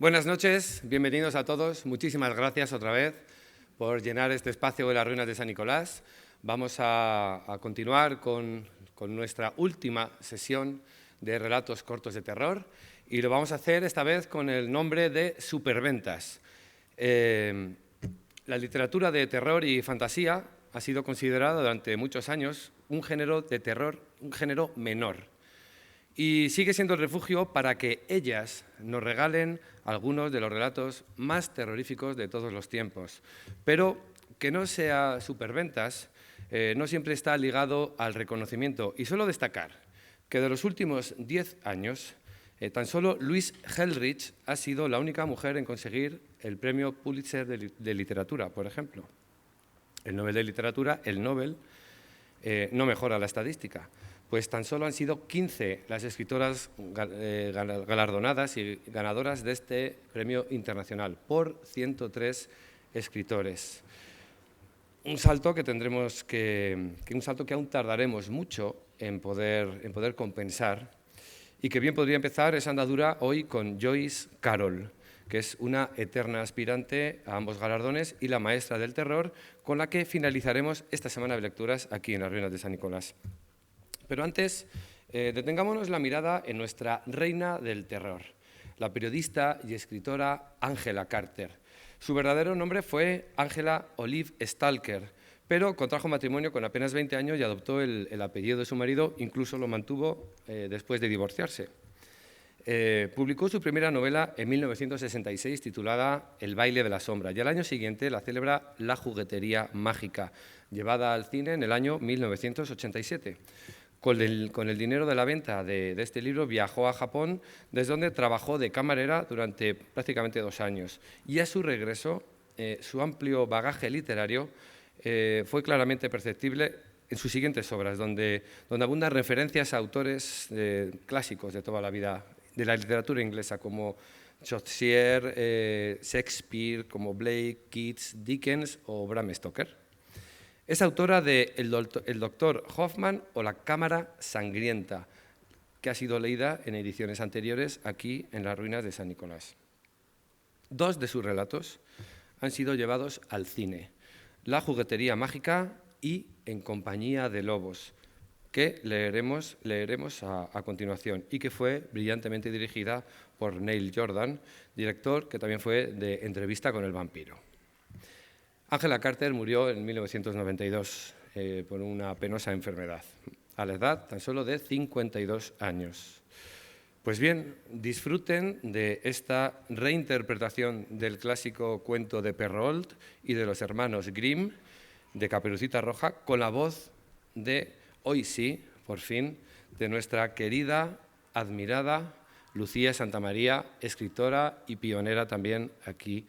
Buenas noches, bienvenidos a todos. Muchísimas gracias otra vez por llenar este espacio de las ruinas de San Nicolás. Vamos a continuar con nuestra última sesión de relatos cortos de terror y lo vamos a hacer esta vez con el nombre de Superventas. La literatura de terror y fantasía ha sido considerada durante muchos años un género de terror, un género menor. Y sigue siendo el refugio para que ellas nos regalen algunos de los relatos más terroríficos de todos los tiempos. Pero que no sea Superventas no siempre está ligado al reconocimiento. Y solo destacar que de los últimos 10 años, tan solo Louise Erdrich ha sido la única mujer en conseguir el premio Pulitzer de literatura, por ejemplo. El Nobel de Literatura, el Nobel, no mejora la estadística. Pues tan solo han sido 15 las escritoras galardonadas y ganadoras de este premio internacional por 103 escritores. Un salto que tendremos un salto que aún tardaremos mucho en poder compensar y que bien podría empezar esa andadura hoy con Joyce Carol, que es una eterna aspirante a ambos galardones y la maestra del terror, con la que finalizaremos esta semana de lecturas aquí en las ruinas de San Nicolás. Pero antes, detengámonos la mirada en nuestra reina del terror, la periodista y escritora Angela Carter. Su verdadero nombre fue Angela Olive Stalker, pero contrajo matrimonio con apenas 20 años y adoptó el apellido de su marido, incluso lo mantuvo después de divorciarse. Publicó su primera novela en 1966 titulada El baile de la sombra y al año siguiente la celebra La juguetería mágica, llevada al cine en el año 1987. Con el dinero de la venta de este libro viajó a Japón, desde donde trabajó de camarera durante prácticamente 2 años. Y a su regreso, su amplio bagaje literario fue claramente perceptible en sus siguientes obras, donde abundan referencias a autores clásicos de toda la vida de la literatura inglesa, como Chaucer, Shakespeare, como Blake, Keats, Dickens o Bram Stoker. Es autora de El doctor Hoffman o La cámara sangrienta, que ha sido leída en ediciones anteriores aquí en las ruinas de San Nicolás. 2 de sus relatos han sido llevados al cine, La juguetería mágica y En compañía de lobos, que leeremos a continuación y que fue brillantemente dirigida por Neil Jordan, director que también fue de Entrevista con el vampiro. Angela Carter murió en 1992 por una penosa enfermedad, a la edad tan solo de 52 años. Pues bien, disfruten de esta reinterpretación del clásico cuento de Perrault y de los hermanos Grimm, de Caperucita Roja, con la voz de, hoy sí, por fin, de nuestra querida, admirada Lucía Santamaría, escritora y pionera también aquí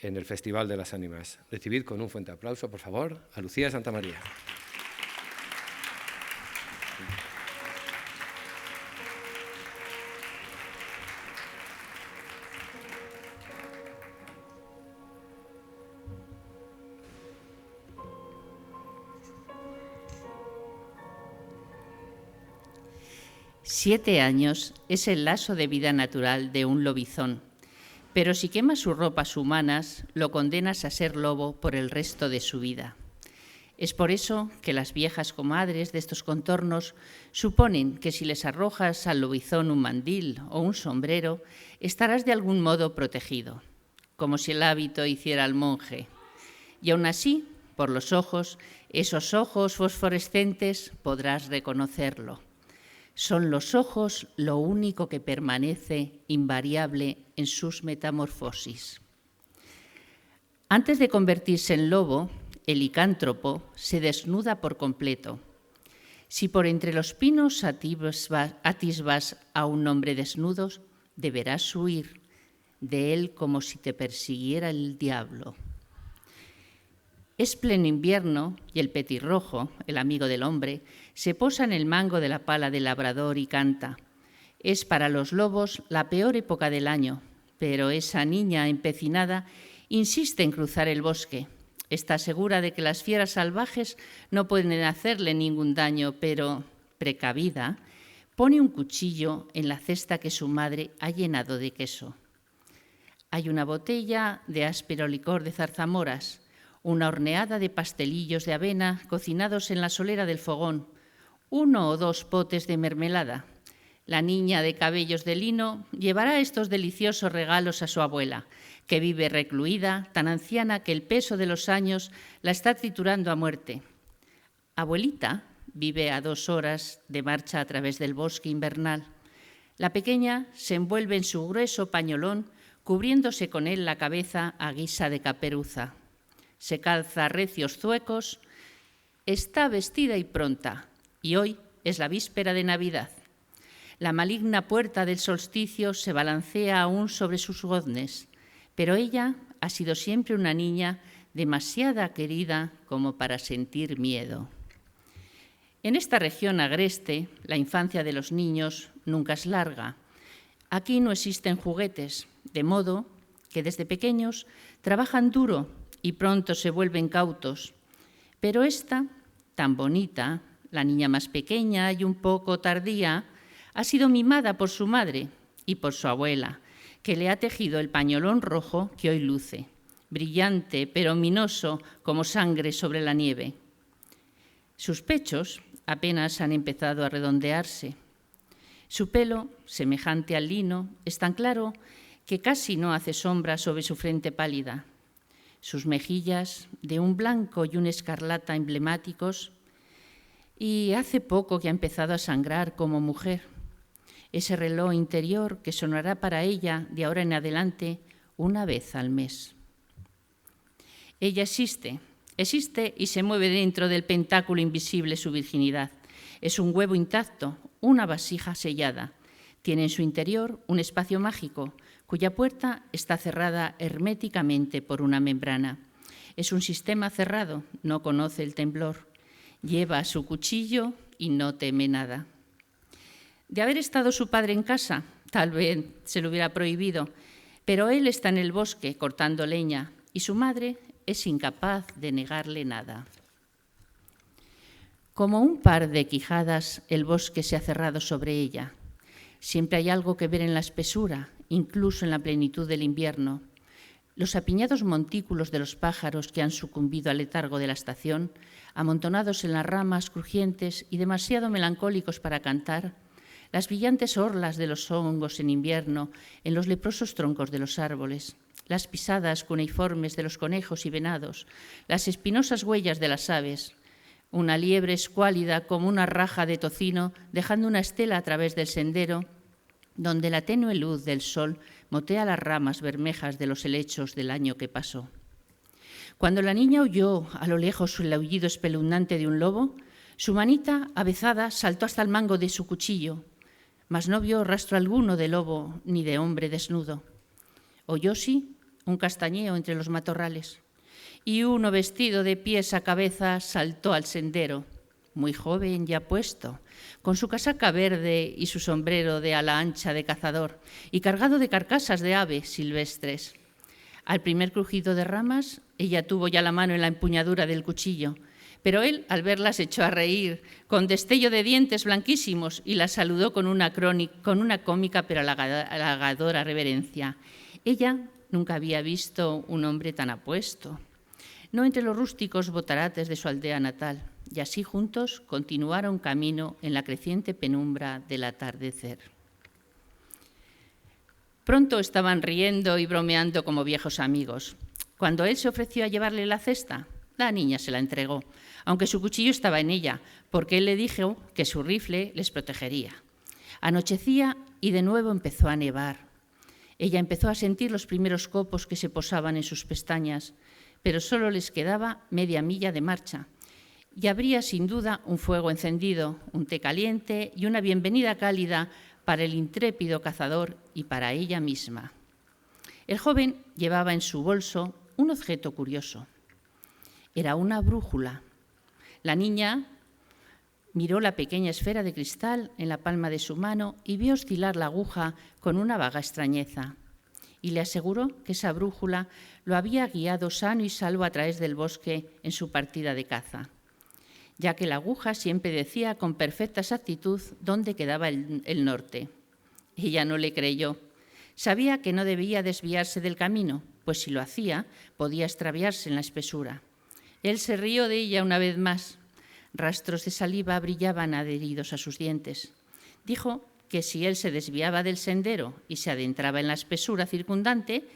en el Festival de las Ánimas. Recibid con un fuerte aplauso, por favor, a Lucía Santamaría. Siete años es el lazo de vida natural de un lobizón, pero si quemas sus ropas humanas, lo condenas a ser lobo por el resto de su vida. Es por eso que las viejas comadres de estos contornos suponen que si les arrojas al lobizón un mandil o un sombrero, estarás de algún modo protegido, como si el hábito hiciera al monje. Y aún así, por los ojos, esos ojos fosforescentes, podrás reconocerlo. Son los ojos lo único que permanece invariable en sus metamorfosis. Antes de convertirse en lobo, el licántropo se desnuda por completo. Si por entre los pinos atisbas a un hombre desnudo, deberás huir de él como si te persiguiera el diablo. Es pleno invierno y el petirrojo, el amigo del hombre, se posa en el mango de la pala del labrador y canta. Es para los lobos la peor época del año, pero esa niña empecinada insiste en cruzar el bosque. Está segura de que las fieras salvajes no pueden hacerle ningún daño, pero, precavida, pone un cuchillo en la cesta que su madre ha llenado de queso. Hay una botella de áspero licor de zarzamoras, una horneada de pastelillos de avena cocinados en la solera del fogón, 1 o 2 potes de mermelada. La niña de cabellos de lino llevará estos deliciosos regalos a su abuela, que vive recluida, tan anciana que el peso de los años la está triturando a muerte. Abuelita vive a 2 horas de marcha a través del bosque invernal. La pequeña se envuelve en su grueso pañolón, cubriéndose con él la cabeza a guisa de caperuza. Se calza recios zuecos, está vestida y pronta, y hoy es la víspera de Navidad. La maligna puerta del solsticio se balancea aún sobre sus goznes, pero ella ha sido siempre una niña demasiado querida como para sentir miedo. En esta región agreste, la infancia de los niños nunca es larga. Aquí no existen juguetes, de modo que desde pequeños trabajan duro y pronto se vuelven cautos. Pero esta, tan bonita, la niña más pequeña y un poco tardía, ha sido mimada por su madre y por su abuela, que le ha tejido el pañolón rojo que hoy luce, brillante pero ominoso como sangre sobre la nieve. Sus pechos apenas han empezado a redondearse. Su pelo, semejante al lino, es tan claro que casi no hace sombra sobre su frente pálida. Sus mejillas, de un blanco y un escarlata emblemáticos, y hace poco que ha empezado a sangrar como mujer. Ese reloj interior que sonará para ella de ahora en adelante 1 vez al mes. Ella existe y se mueve dentro del pentáculo invisible su virginidad. Es un huevo intacto, una vasija sellada. Tiene en su interior un espacio mágico, cuya puerta está cerrada herméticamente por una membrana. Es un sistema cerrado, no conoce el temblor. Lleva su cuchillo y no teme nada. De haber estado su padre en casa, tal vez se lo hubiera prohibido, pero él está en el bosque cortando leña y su madre es incapaz de negarle nada. Como un par de quijadas, el bosque se ha cerrado sobre ella. Siempre hay algo que ver en la espesura, incluso en la plenitud del invierno. Los apiñados montículos de los pájaros que han sucumbido al letargo de la estación, amontonados en las ramas crujientes y demasiado melancólicos para cantar, las brillantes orlas de los hongos en invierno en los leprosos troncos de los árboles, las pisadas cuneiformes de los conejos y venados, las espinosas huellas de las aves, una liebre escuálida como una raja de tocino dejando una estela a través del sendero, donde la tenue luz del sol motea las ramas bermejas de los helechos del año que pasó. Cuando la niña oyó a lo lejos el aullido espeluznante de un lobo, su manita avezada saltó hasta el mango de su cuchillo, mas no vio rastro alguno de lobo ni de hombre desnudo. Oyó sí un castañeo entre los matorrales, y uno vestido de pies a cabeza saltó al sendero, muy joven ya puesto, con su casaca verde y su sombrero de ala ancha de cazador, y cargado de carcasas de aves silvestres. Al primer crujido de ramas, ella tuvo ya la mano en la empuñadura del cuchillo, pero él, al verla, se echó a reír, con destello de dientes blanquísimos, y la saludó con una cómica pero halagadora reverencia. Ella nunca había visto un hombre tan apuesto, no entre los rústicos botarates de su aldea natal, y así juntos continuaron camino en la creciente penumbra del atardecer. Pronto estaban riendo y bromeando como viejos amigos. Cuando él se ofreció a llevarle la cesta, la niña se la entregó, aunque su cuchillo estaba en ella, porque él le dijo que su rifle les protegería. Anochecía y de nuevo empezó a nevar. Ella empezó a sentir los primeros copos que se posaban en sus pestañas, pero solo les quedaba media milla de marcha. Y habría sin duda un fuego encendido, un té caliente y una bienvenida cálida para el intrépido cazador y para ella misma. El joven llevaba en su bolso un objeto curioso. Era una brújula. La niña miró la pequeña esfera de cristal en la palma de su mano y vio oscilar la aguja con una vaga extrañeza. Y le aseguró que esa brújula lo había guiado sano y salvo a través del bosque en su partida de caza, ya que la aguja siempre decía con perfecta exactitud dónde quedaba el norte. Ella no le creyó. Sabía que no debía desviarse del camino, pues si lo hacía, podía extraviarse en la espesura. Él se rió de ella una vez más. Rastros de saliva brillaban adheridos a sus dientes. Dijo que si él se desviaba del sendero y se adentraba en la espesura circundante,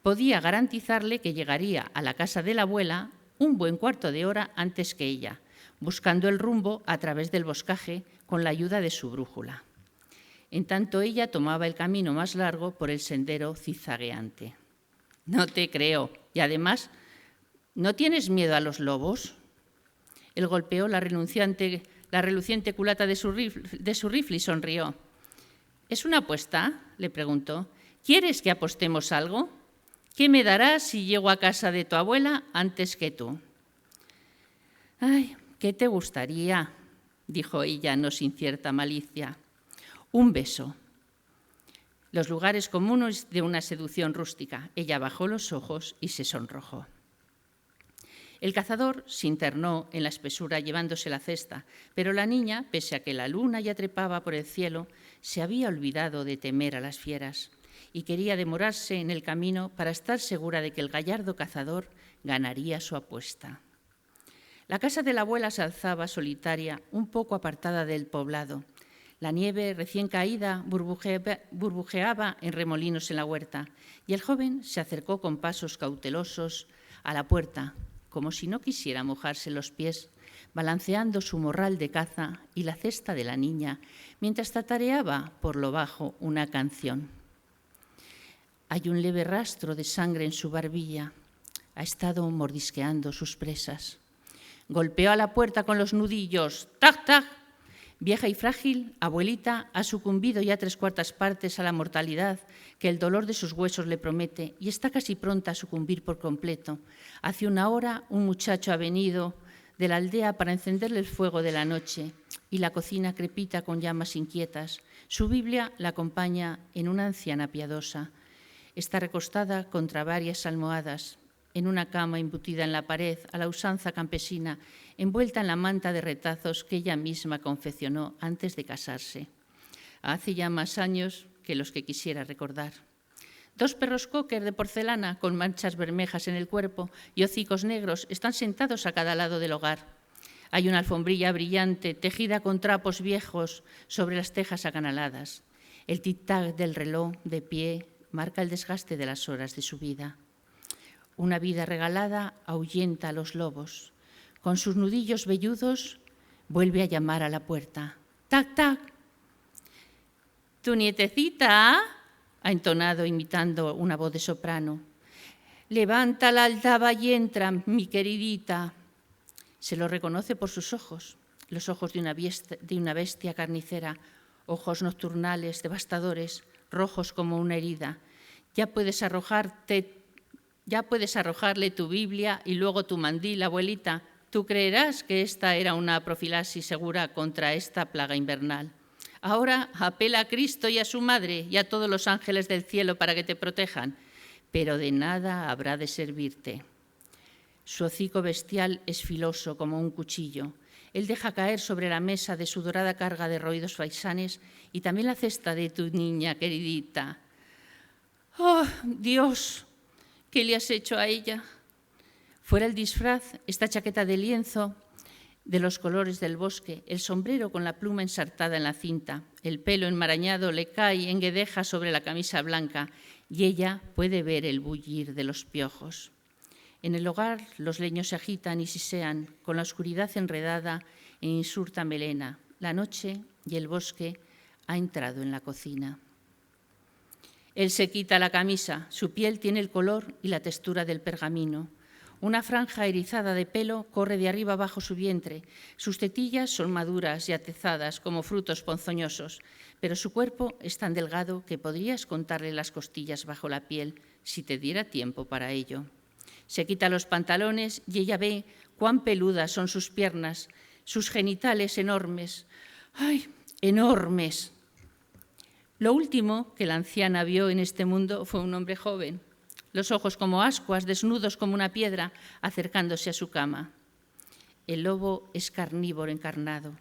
podía garantizarle que llegaría a la casa de la abuela un buen cuarto de hora antes que ella, buscando el rumbo a través del boscaje con la ayuda de su brújula. En tanto ella tomaba el camino más largo por el sendero zigzagueante. No te creo. Y además, ¿no tienes miedo a los lobos? Él golpeó la reluciente culata de su rifle y sonrió. ¿Es una apuesta?, le preguntó. ¿Quieres que apostemos algo? ¿Qué me darás si llego a casa de tu abuela antes que tú? Ay, ¿qué te gustaría?, dijo ella, no sin cierta malicia. Un beso. Los lugares comunes de una seducción rústica. Ella bajó los ojos y se sonrojó. El cazador se internó en la espesura llevándose la cesta, pero la niña, pese a que la luna ya trepaba por el cielo, se había olvidado de temer a las fieras y quería demorarse en el camino para estar segura de que el gallardo cazador ganaría su apuesta. La casa de la abuela se alzaba solitaria, un poco apartada del poblado. La nieve recién caída burbujeaba en remolinos en la huerta y el joven se acercó con pasos cautelosos a la puerta, como si no quisiera mojarse los pies, balanceando su morral de caza y la cesta de la niña, mientras tatareaba por lo bajo una canción. Hay un leve rastro de sangre en su barbilla. Ha estado mordisqueando sus presas. Golpeó a la puerta con los nudillos. ¡Tac, tac! Vieja y frágil, abuelita ha sucumbido ya 3/4 partes a la mortalidad que el dolor de sus huesos le promete y está casi pronta a sucumbir por completo. Hace una hora un muchacho ha venido de la aldea para encenderle el fuego de la noche y la cocina crepita con llamas inquietas. Su Biblia la acompaña en una anciana piadosa. Está recostada contra varias almohadas, en una cama embutida en la pared, a la usanza campesina, envuelta en la manta de retazos que ella misma confeccionó antes de casarse. Hace ya más años que los que quisiera recordar. 2 perros cocker de porcelana con manchas bermejas en el cuerpo y hocicos negros están sentados a cada lado del hogar. Hay una alfombrilla brillante tejida con trapos viejos sobre las tejas acanaladas. El tic-tac del reloj de pie marca el desgaste de las horas de su vida. Una vida regalada ahuyenta a los lobos. Con sus nudillos velludos vuelve a llamar a la puerta. ¡Tac, tac! «¿Tu nietecita?», ha entonado imitando una voz de soprano. «Levanta la aldaba y entra, mi queridita». Se lo reconoce por sus ojos, los ojos de una bestia carnicera, ojos nocturnales, devastadores, rojos como una herida. Ya puedes arrojarle tu Biblia y luego tu mandil, abuelita. Tú creerás que esta era una profilaxis segura contra esta plaga invernal. Ahora apela a Cristo y a su madre y a todos los ángeles del cielo para que te protejan, pero de nada habrá de servirte. Su hocico bestial es filoso como un cuchillo. Él deja caer sobre la mesa de su dorada carga de roídos faisanes y también la cesta de tu niña queridita. ¡Oh, Dios! ¿Qué le has hecho a ella? Fuera el disfraz, esta chaqueta de lienzo de los colores del bosque, el sombrero con la pluma ensartada en la cinta, el pelo enmarañado le cae en guedeja sobre la camisa blanca y ella puede ver el bullir de los piojos. En el hogar los leños se agitan y sisean con la oscuridad enredada en insurta melena. La noche y el bosque ha entrado en la cocina. Él se quita la camisa, su piel tiene el color y la textura del pergamino. Una franja erizada de pelo corre de arriba abajo su vientre. Sus tetillas son maduras y atezadas como frutos ponzoñosos, pero su cuerpo es tan delgado que podrías contarle las costillas bajo la piel si te diera tiempo para ello. Se quita los pantalones y ella ve cuán peludas son sus piernas, sus genitales enormes. ¡Ay, enormes! Lo último que la anciana vio en este mundo fue un hombre joven, los ojos como ascuas, desnudos como una piedra, acercándose a su cama. El lobo es carnívoro encarnado.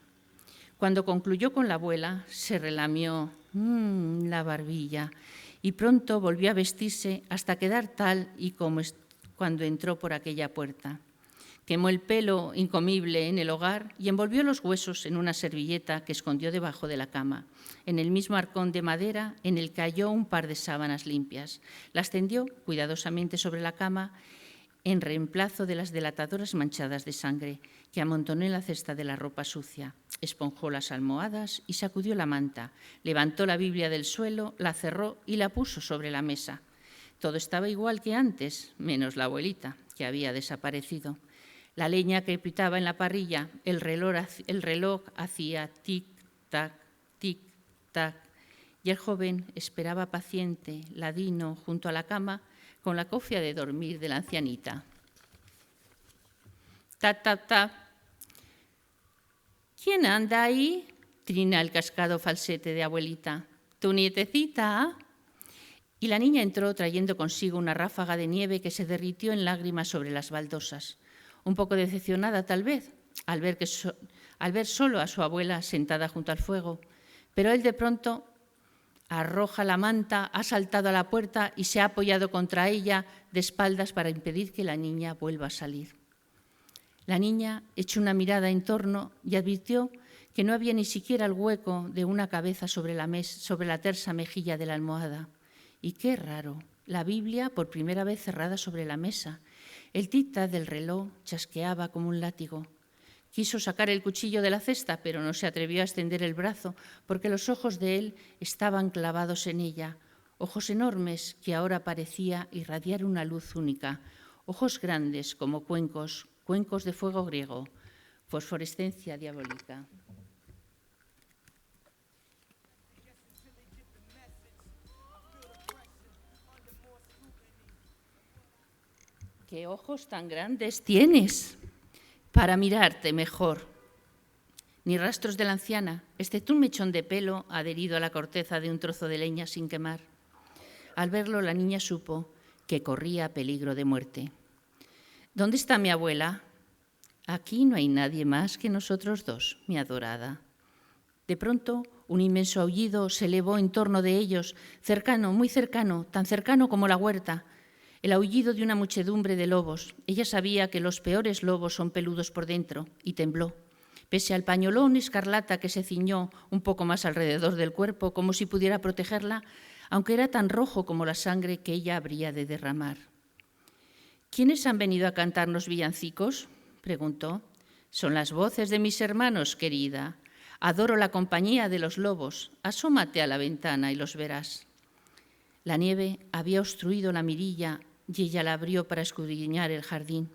Cuando concluyó con la abuela, se relamió la barbilla y pronto volvió a vestirse hasta quedar tal y como cuando entró por aquella puerta. Quemó el pelo incomible en el hogar y envolvió los huesos en una servilleta que escondió debajo de la cama, en el mismo arcón de madera en el que halló un par de sábanas limpias. Las tendió cuidadosamente sobre la cama en reemplazo de las delatadoras manchadas de sangre que amontonó en la cesta de la ropa sucia. Esponjó las almohadas y sacudió la manta. Levantó la Biblia del suelo, la cerró y la puso sobre la mesa. Todo estaba igual que antes, menos la abuelita, que había desaparecido. La leña crepitaba en la parrilla, el reloj hacía tic-tac, tic-tac, y el joven esperaba paciente, ladino, junto a la cama, con la cofia de dormir de la ancianita. Ta. ¿Quién anda ahí? Trina el cascado falsete de abuelita. ¿Tu nietecita? Y la niña entró trayendo consigo una ráfaga de nieve que se derritió en lágrimas sobre las baldosas. Un poco decepcionada, tal vez, al ver solo a su abuela sentada junto al fuego. Pero él de pronto arroja la manta, ha saltado a la puerta y se ha apoyado contra ella de espaldas para impedir que la niña vuelva a salir. La niña echó una mirada en torno y advirtió que no había ni siquiera el hueco de una cabeza sobre la tersa mejilla de la almohada. Y qué raro, la Biblia por primera vez cerrada sobre la mesa. El tic-tac del reloj chasqueaba como un látigo. Quiso sacar el cuchillo de la cesta, pero no se atrevió a extender el brazo porque los ojos de él estaban clavados en ella, ojos enormes que ahora parecía irradiar una luz única, ojos grandes como cuencos de fuego griego, fosforescencia diabólica. ¿Qué ojos tan grandes tienes para mirarte mejor? Ni rastros de la anciana, excepto un mechón de pelo adherido a la corteza de un trozo de leña sin quemar. Al verlo, la niña supo que corría peligro de muerte. ¿Dónde está mi abuela? Aquí no hay nadie más que nosotros dos, mi adorada. De pronto, un inmenso aullido se elevó en torno de ellos, cercano, muy cercano, tan cercano como la huerta. El aullido de una muchedumbre de lobos. Ella sabía que los peores lobos son peludos por dentro y tembló. Pese al pañolón escarlata que se ciñó un poco más alrededor del cuerpo, como si pudiera protegerla, aunque era tan rojo como la sangre que ella habría de derramar. ¿Quiénes han venido a cantarnos villancicos?, preguntó. Son las voces de mis hermanos, querida. Adoro la compañía de los lobos. Asómate a la ventana y los verás. La nieve había obstruido la mirilla y ella la abrió para escudriñar el jardín.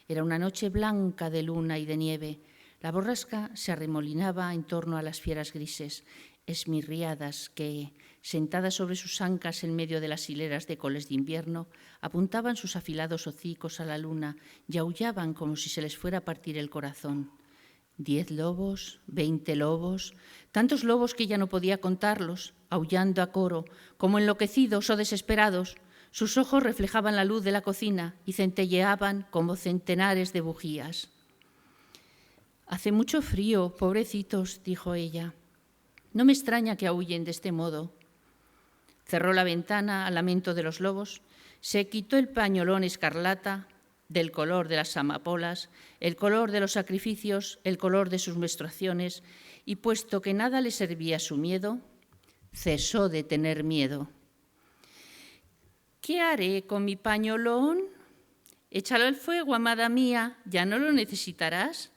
Era una noche blanca de luna y de nieve. La borrasca se arremolinaba en torno a las fieras grises, esmirriadas que, sentadas sobre sus ancas en medio de las hileras de coles de invierno, apuntaban sus afilados hocicos a la luna y aullaban como si se les fuera a partir el corazón. 10 lobos, 20 lobos, tantos lobos que ella no podía contarlos, aullando a coro, como enloquecidos o desesperados. Sus ojos reflejaban la luz de la cocina y centelleaban como centenares de bujías. «Hace mucho frío, pobrecitos», dijo ella. «No me extraña que aúllen de este modo». Cerró la ventana al lamento de los lobos, se quitó el pañolón escarlata del color de las amapolas, el color de los sacrificios, el color de sus menstruaciones, y puesto que nada le servía su miedo, cesó de tener miedo. ¿Qué haré con mi pañolón? Échalo al fuego, amada mía, ya no lo necesitarás.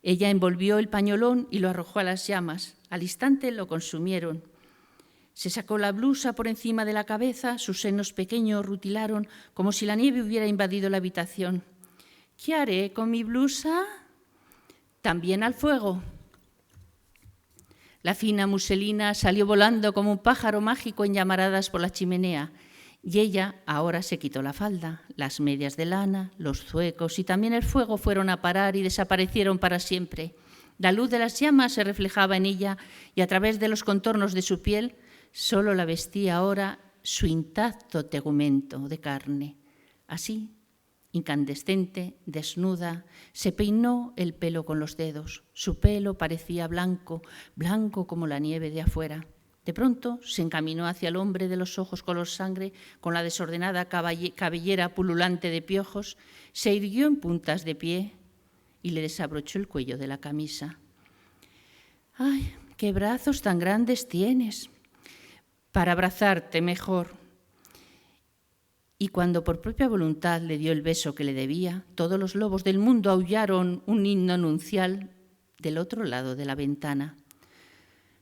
Ella envolvió el pañolón y lo arrojó a las llamas. Al instante lo consumieron. Se sacó la blusa por encima de la cabeza, sus senos pequeños rutilaron como si la nieve hubiera invadido la habitación. ¿Qué haré con mi blusa? También al fuego. La fina muselina salió volando como un pájaro mágico en llamaradas por la chimenea y ella ahora se quitó la falda. Las medias de lana, los zuecos y también el fuego fueron a parar y desaparecieron para siempre. La luz de las llamas se reflejaba en ella y a través de los contornos de su piel solo la vestía ahora su intacto tegumento de carne. Así, incandescente, desnuda, se peinó el pelo con los dedos. Su pelo parecía blanco, blanco como la nieve de afuera. De pronto se encaminó hacia el hombre de los ojos color sangre, con la desordenada cabellera pululante de piojos, se irguió en puntas de pie y le desabrochó el cuello de la camisa. ¡Ay, qué brazos tan grandes tienes! Para abrazarte mejor. Y cuando por propia voluntad le dio el beso que le debía, todos los lobos del mundo aullaron un himno nupcial del otro lado de la ventana.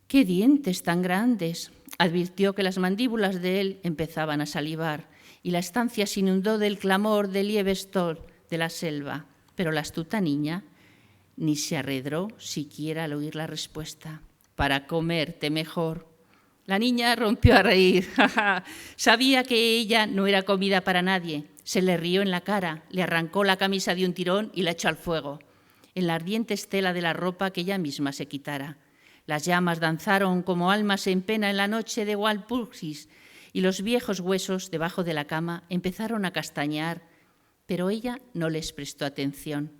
¡Qué dientes tan grandes! Advirtió que las mandíbulas de él empezaban a salivar y la estancia se inundó del clamor del liebestol de la selva. Pero la astuta niña ni se arredró siquiera al oír la respuesta. Para comerte mejor. La niña rompió a reír. Sabía que ella no era comida para nadie. Se le rió en la cara, le arrancó la camisa de un tirón y la echó al fuego, en la ardiente estela de la ropa que ella misma se quitara. Las llamas danzaron como almas en pena en la noche de Walpurgis y los viejos huesos debajo de la cama empezaron a castañear, pero ella no les prestó atención.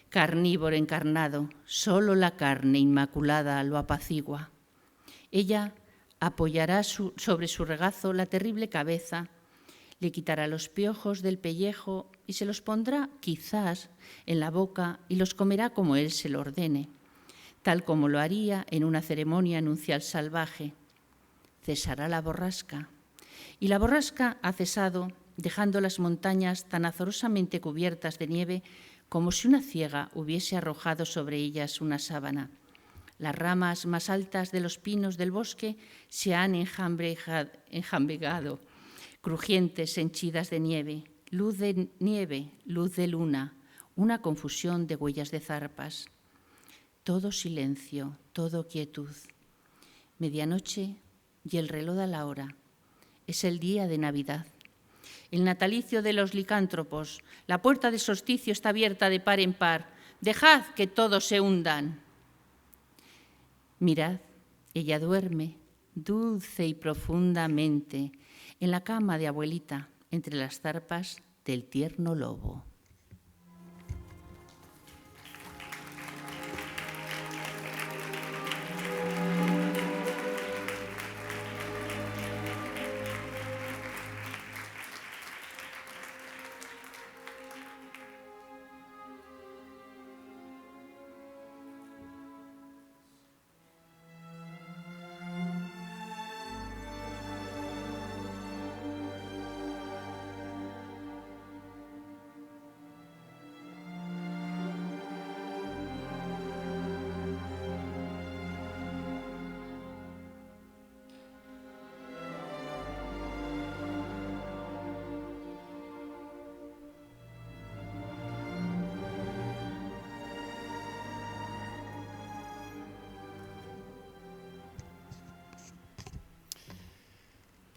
Carnívoro encarnado, solo la carne inmaculada lo apacigua. Ella apoyará sobre su regazo la terrible cabeza, le quitará los piojos del pellejo y se los pondrá quizás en la boca y los comerá como él se lo ordene, tal como lo haría en una ceremonia nupcial salvaje. Cesará la borrasca. Y la borrasca ha cesado, dejando las montañas tan azorosamente cubiertas de nieve como si una ciega hubiese arrojado sobre ellas una sábana. Las ramas más altas de los pinos del bosque se han enjambegado, crujientes, henchidas de nieve, luz de luna, una confusión de huellas de zarpas. Todo silencio, todo quietud. Medianoche y el reloj da la hora. Es el día de Navidad. El natalicio de los licántropos. La puerta del solsticio está abierta de par en par. Dejad que todos se hundan. Mirad, ella duerme, dulce y profundamente, en la cama de abuelita, entre las zarpas del tierno lobo.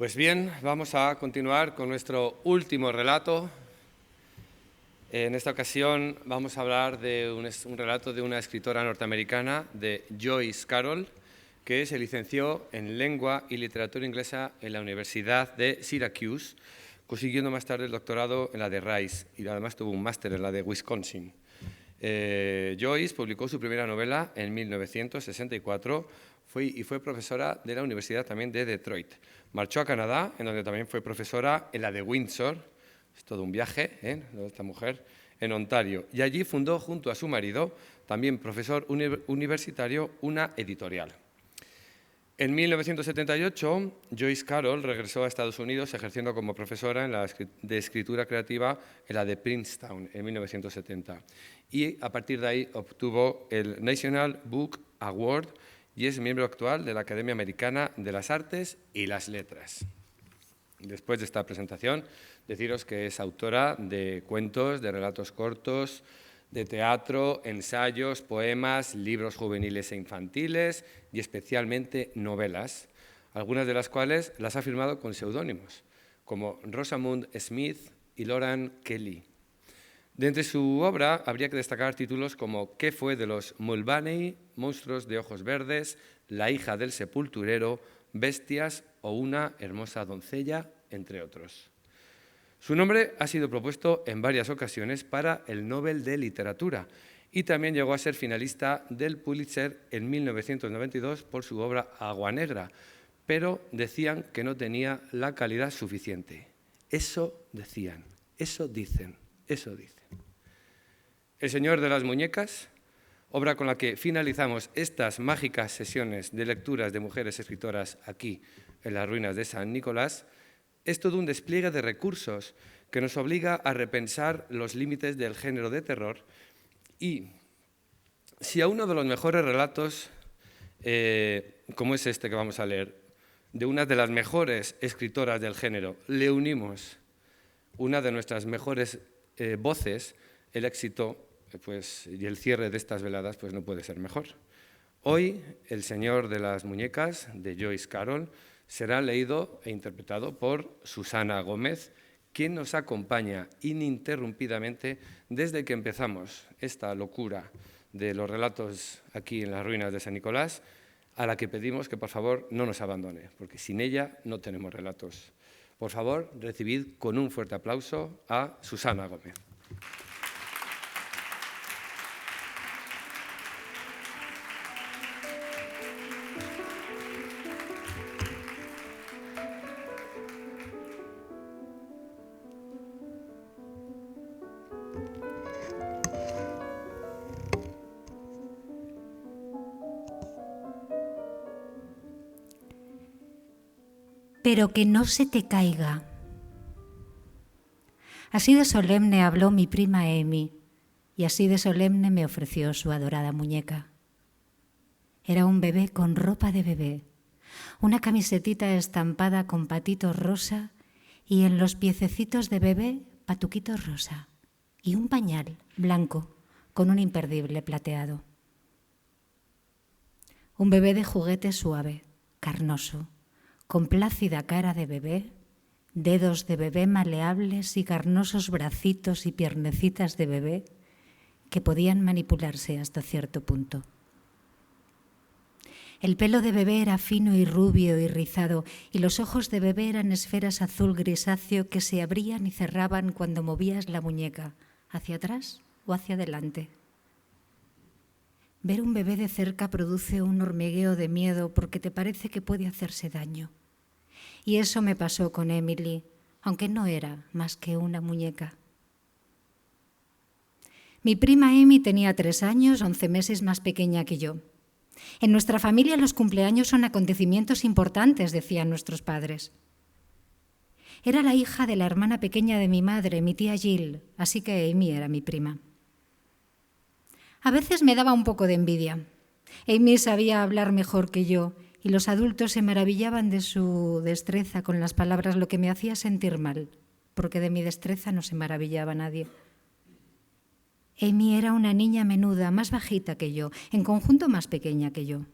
Pues bien, vamos a continuar con nuestro último relato. En esta ocasión vamos a hablar de un relato de una escritora norteamericana, de Joyce Carol, que se licenció en Lengua y Literatura Inglesa en la Universidad de Syracuse, consiguiendo más tarde el doctorado en la de Rice y además tuvo un máster en la de Wisconsin. Joyce publicó su primera novela en 1964 y fue profesora de la Universidad también de Detroit. Marchó a Canadá, en donde también fue profesora en la de Windsor, es todo un viaje, esta mujer, en Ontario. Y allí fundó junto a su marido, también profesor universitario, una editorial. En 1978, Joyce Carol regresó a Estados Unidos ejerciendo como profesora de escritura creativa en la de Princeton en 1970. Y a partir de ahí obtuvo el National Book Award y es miembro actual de la Academia Americana de las Artes y las Letras. Después de esta presentación, deciros que es autora de cuentos, de relatos cortos, de teatro, ensayos, poemas, libros juveniles e infantiles y especialmente novelas, algunas de las cuales las ha firmado con seudónimos, como Rosamund Smith y Loran Kelly. De entre su obra habría que destacar títulos como ¿Qué fue de los Mulvaney?, Monstruos de ojos verdes, La hija del sepulturero, Bestias o Una hermosa doncella, entre otros. Su nombre ha sido propuesto en varias ocasiones para el Nobel de Literatura y también llegó a ser finalista del Pulitzer en 1992 por su obra Agua Negra, pero decían que no tenía la calidad suficiente. Eso decían, eso dicen, eso dicen. El Señor de las Muñecas, obra con la que finalizamos estas mágicas sesiones de lecturas de mujeres escritoras aquí en las ruinas de San Nicolás, es todo un despliegue de recursos que nos obliga a repensar los límites del género de terror. Y si a uno de los mejores relatos, como es este que vamos a leer, de una de las mejores escritoras del género, le unimos una de nuestras mejores voces, el éxito y el cierre de estas veladas pues no puede ser mejor. Hoy, El Señor de las Muñecas, de Joyce Carol, será leído e interpretado por Susana Gómez, quien nos acompaña ininterrumpidamente desde que empezamos esta locura de los relatos aquí en las ruinas de San Nicolás, a la que pedimos que por favor no nos abandone, porque sin ella no tenemos relatos. Por favor, recibid con un fuerte aplauso a Susana Gómez. Pero que no se te caiga. Así de solemne habló mi prima Amy, y así de solemne me ofreció su adorada muñeca. Era un bebé con ropa de bebé, una camisetita estampada con patitos rosa y en los piececitos de bebé patuquitos rosa y un pañal blanco con un imperdible plateado. Un bebé de juguete suave, carnoso, con plácida cara de bebé, dedos de bebé maleables y carnosos bracitos y piernecitas de bebé que podían manipularse hasta cierto punto. El pelo de bebé era fino y rubio y rizado, y los ojos de bebé eran esferas azul grisáceo que se abrían y cerraban cuando movías la muñeca, hacia atrás o hacia adelante. Ver un bebé de cerca produce un hormigueo de miedo porque te parece que puede hacerse daño. Y eso me pasó con Emily, aunque no era más que una muñeca. Mi prima Amy tenía 3 años, 11 meses más pequeña que yo. En nuestra familia los cumpleaños son acontecimientos importantes, decían nuestros padres. Era la hija de la hermana pequeña de mi madre, mi tía Jill, así que Amy era mi prima. A veces me daba un poco de envidia. Amy sabía hablar mejor que yo y los adultos se maravillaban de su destreza con las palabras, lo que me hacía sentir mal, porque de mi destreza no se maravillaba nadie. Amy era una niña menuda, más bajita que yo, en conjunto más pequeña que yo.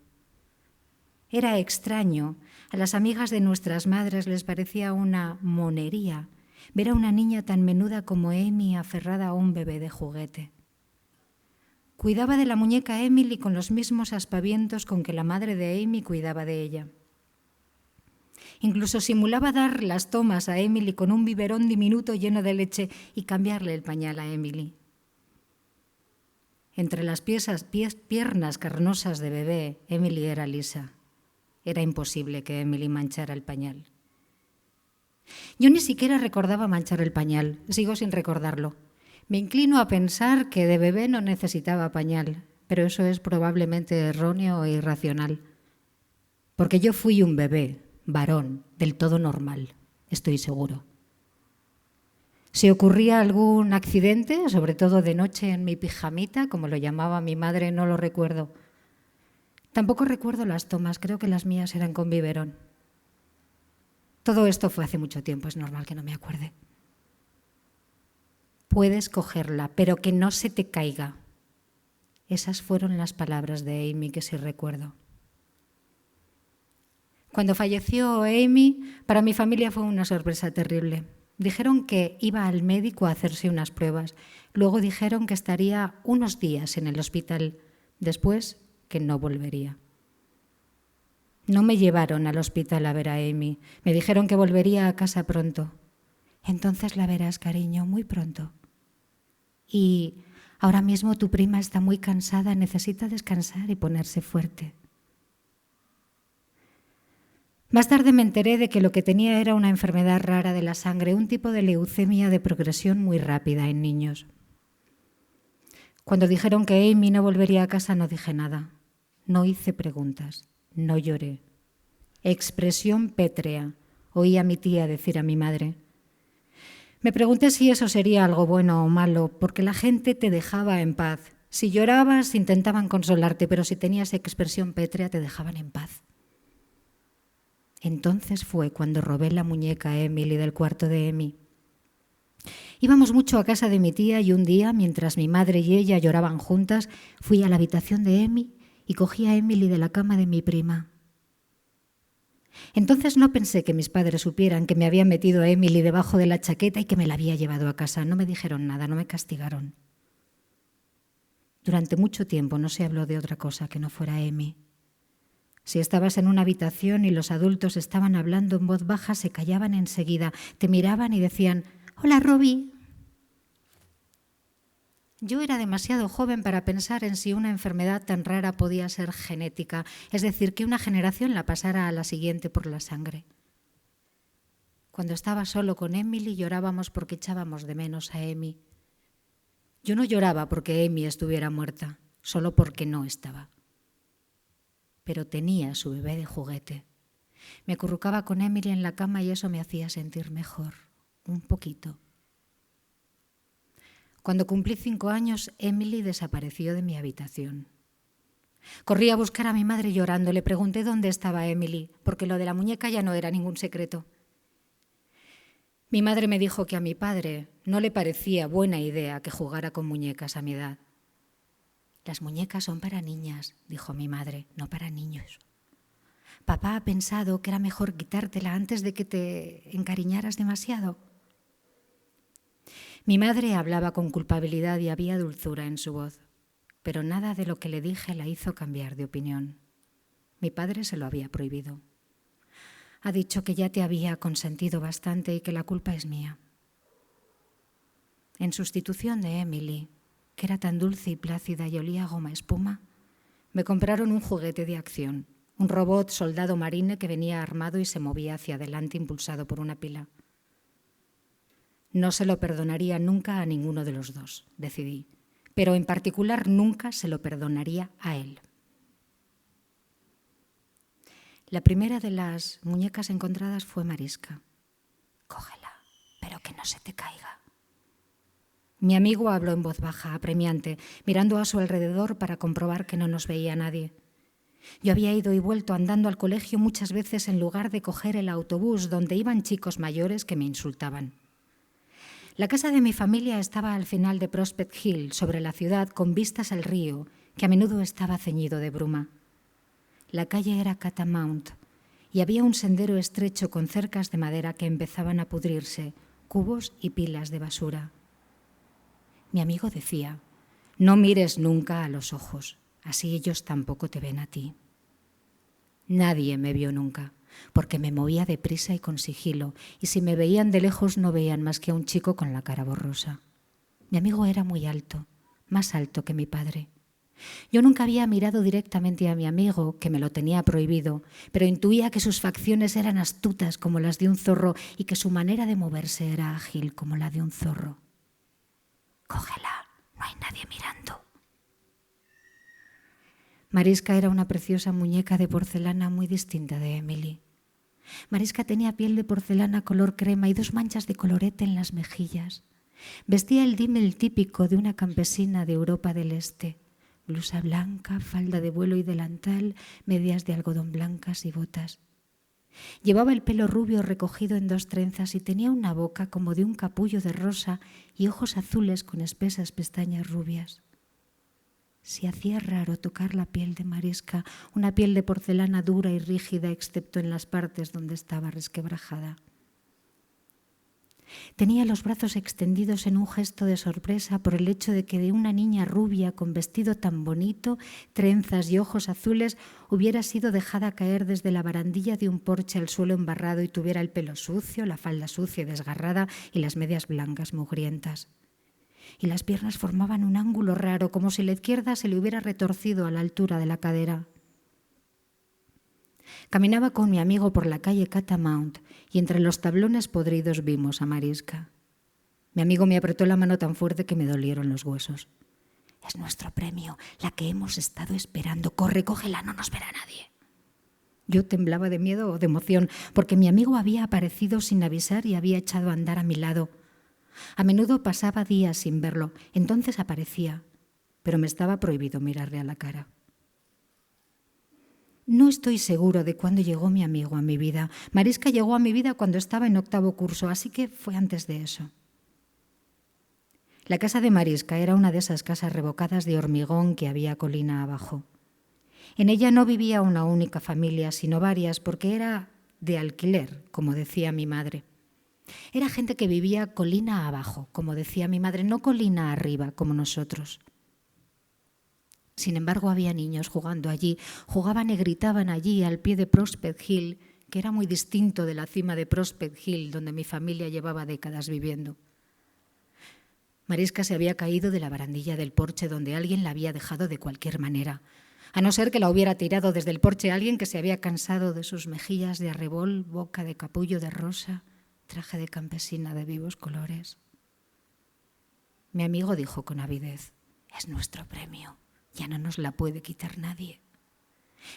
Era extraño. A las amigas de nuestras madres les parecía una monería ver a una niña tan menuda como Amy aferrada a un bebé de juguete. Cuidaba de la muñeca Emily con los mismos aspavientos con que la madre de Amy cuidaba de ella. Incluso simulaba dar las tomas a Emily con un biberón diminuto lleno de leche y cambiarle el pañal a Emily. Entre las piernas carnosas de bebé, Emily era lisa. Era imposible que Emily manchara el pañal. Yo ni siquiera recordaba manchar el pañal, sigo sin recordarlo. Me inclino a pensar que de bebé no necesitaba pañal, pero eso es probablemente erróneo e irracional. Porque yo fui un bebé, varón, del todo normal, estoy seguro. Si ocurría algún accidente, sobre todo de noche en mi pijamita, como lo llamaba mi madre, no lo recuerdo. Tampoco recuerdo las tomas, creo que las mías eran con biberón. Todo esto fue hace mucho tiempo, es normal que no me acuerde. Puedes cogerla, pero que no se te caiga. Esas fueron las palabras de Amy que sí recuerdo. Cuando falleció Amy, para mi familia fue una sorpresa terrible. Dijeron que iba al médico a hacerse unas pruebas. Luego dijeron que estaría unos días en el hospital. Después, que no volvería. No me llevaron al hospital a ver a Amy. Me dijeron que volvería a casa pronto. Entonces la verás, cariño, muy pronto. Y ahora mismo tu prima está muy cansada, necesita descansar y ponerse fuerte. Más tarde me enteré de que lo que tenía era una enfermedad rara de la sangre, un tipo de leucemia de progresión muy rápida en niños. Cuando dijeron que Amy no volvería a casa, no dije nada. No hice preguntas, no lloré. Expresión pétrea, oí a mi tía decir a mi madre. Me pregunté si eso sería algo bueno o malo, porque la gente te dejaba en paz. Si llorabas, intentaban consolarte, pero si tenías expresión pétrea, te dejaban en paz. Entonces fue cuando robé la muñeca a Emily del cuarto de Amy. Íbamos mucho a casa de mi tía y un día, mientras mi madre y ella lloraban juntas, fui a la habitación de Amy y cogí a Emily de la cama de mi prima. Entonces no pensé que mis padres supieran que me había metido a Emily debajo de la chaqueta y que me la había llevado a casa. No me dijeron nada, no me castigaron. Durante mucho tiempo no se habló de otra cosa que no fuera Amy. Si estabas en una habitación y los adultos estaban hablando en voz baja, se callaban enseguida, te miraban y decían, «Hola, Robbie». Yo era demasiado joven para pensar en si una enfermedad tan rara podía ser genética, es decir, que una generación la pasara a la siguiente por la sangre. Cuando estaba solo con Emily llorábamos porque echábamos de menos a Amy. Yo no lloraba porque Amy estuviera muerta, solo porque no estaba. Pero tenía su bebé de juguete. Me acurrucaba con Emily en la cama y eso me hacía sentir mejor, un poquito. Cuando cumplí 5 años, Emily desapareció de mi habitación. Corrí a buscar a mi madre llorando. Le pregunté dónde estaba Emily, porque lo de la muñeca ya no era ningún secreto. Mi madre me dijo que a mi padre no le parecía buena idea que jugara con muñecas a mi edad. «Las muñecas son para niñas», dijo mi madre, «no para niños. Papá ha pensado que era mejor quitártela antes de que te encariñaras demasiado». Mi madre hablaba con culpabilidad y había dulzura en su voz, pero nada de lo que le dije la hizo cambiar de opinión. Mi padre se lo había prohibido. «Ha dicho que ya te había consentido bastante y que la culpa es mía». En sustitución de Emily, que era tan dulce y plácida y olía a goma espuma, me compraron un juguete de acción, un robot soldado marine que venía armado y se movía hacia adelante impulsado por una pila. No se lo perdonaría nunca a ninguno de los dos, decidí, pero en particular nunca se lo perdonaría a él. La primera de las muñecas encontradas fue Mariska. «Cógela, pero que no se te caiga». Mi amigo habló en voz baja, apremiante, mirando a su alrededor para comprobar que no nos veía nadie. Yo había ido y vuelto andando al colegio muchas veces en lugar de coger el autobús donde iban chicos mayores que me insultaban. La casa de mi familia estaba al final de Prospect Hill, sobre la ciudad, con vistas al río, que a menudo estaba ceñido de bruma. La calle era Catamount y había un sendero estrecho con cercas de madera que empezaban a pudrirse, cubos y pilas de basura. Mi amigo decía, «No mires nunca a los ojos, así ellos tampoco te ven a ti». Nadie me vio nunca, porque me movía deprisa y con sigilo, y si me veían de lejos no veían más que a un chico con la cara borrosa. Mi amigo era muy alto, más alto que mi padre. Yo nunca había mirado directamente a mi amigo, que me lo tenía prohibido, pero intuía que sus facciones eran astutas como las de un zorro y que su manera de moverse era ágil como la de un zorro. «Cógela, no hay nadie mirando». Mariska era una preciosa muñeca de porcelana muy distinta de Emily. Mariska tenía piel de porcelana color crema y 2 manchas de colorete en las mejillas. Vestía el dímel típico de una campesina de Europa del Este. Blusa blanca, falda de vuelo y delantal, medias de algodón blancas y botas. Llevaba el pelo rubio recogido en 2 trenzas y tenía una boca como de un capullo de rosa y ojos azules con espesas pestañas rubias. Se hacía raro tocar la piel de Mariska, una piel de porcelana dura y rígida excepto en las partes donde estaba resquebrajada. Tenía los brazos extendidos en un gesto de sorpresa por el hecho de que de una niña rubia con vestido tan bonito, trenzas y ojos azules, hubiera sido dejada caer desde la barandilla de un porche al suelo embarrado y tuviera el pelo sucio, la falda sucia y desgarrada y las medias blancas mugrientas. Y las piernas formaban un ángulo raro, como si la izquierda se le hubiera retorcido a la altura de la cadera. Caminaba con mi amigo por la calle Catamount y entre los tablones podridos vimos a Mariska. Mi amigo me apretó la mano tan fuerte que me dolieron los huesos. «Es nuestro premio, la que hemos estado esperando. Corre, cógela, no nos verá nadie». Yo temblaba de miedo o de emoción porque mi amigo había aparecido sin avisar y había echado a andar a mi lado. A menudo pasaba días sin verlo, entonces aparecía, pero me estaba prohibido mirarle a la cara. No estoy seguro de cuándo llegó mi amigo a mi vida. Mariska llegó a mi vida cuando estaba en 8º curso, así que fue antes de eso. La casa de Mariska era una de esas casas revocadas de hormigón que había colina abajo. En ella no vivía una única familia, sino varias, porque era de alquiler, como decía mi madre. Era gente que vivía colina abajo, como decía mi madre, no colina arriba, como nosotros. Sin embargo, había niños jugando allí, jugaban y gritaban allí al pie de Prospect Hill, que era muy distinto de la cima de Prospect Hill, donde mi familia llevaba décadas viviendo. Mariska se había caído de la barandilla del porche donde alguien la había dejado de cualquier manera, a no ser que la hubiera tirado desde el porche alguien que se había cansado de sus mejillas de arrebol, boca de capullo de rosa, traje de campesina de vivos colores. Mi amigo dijo con avidez: «Es nuestro premio. Ya no nos la puede quitar nadie».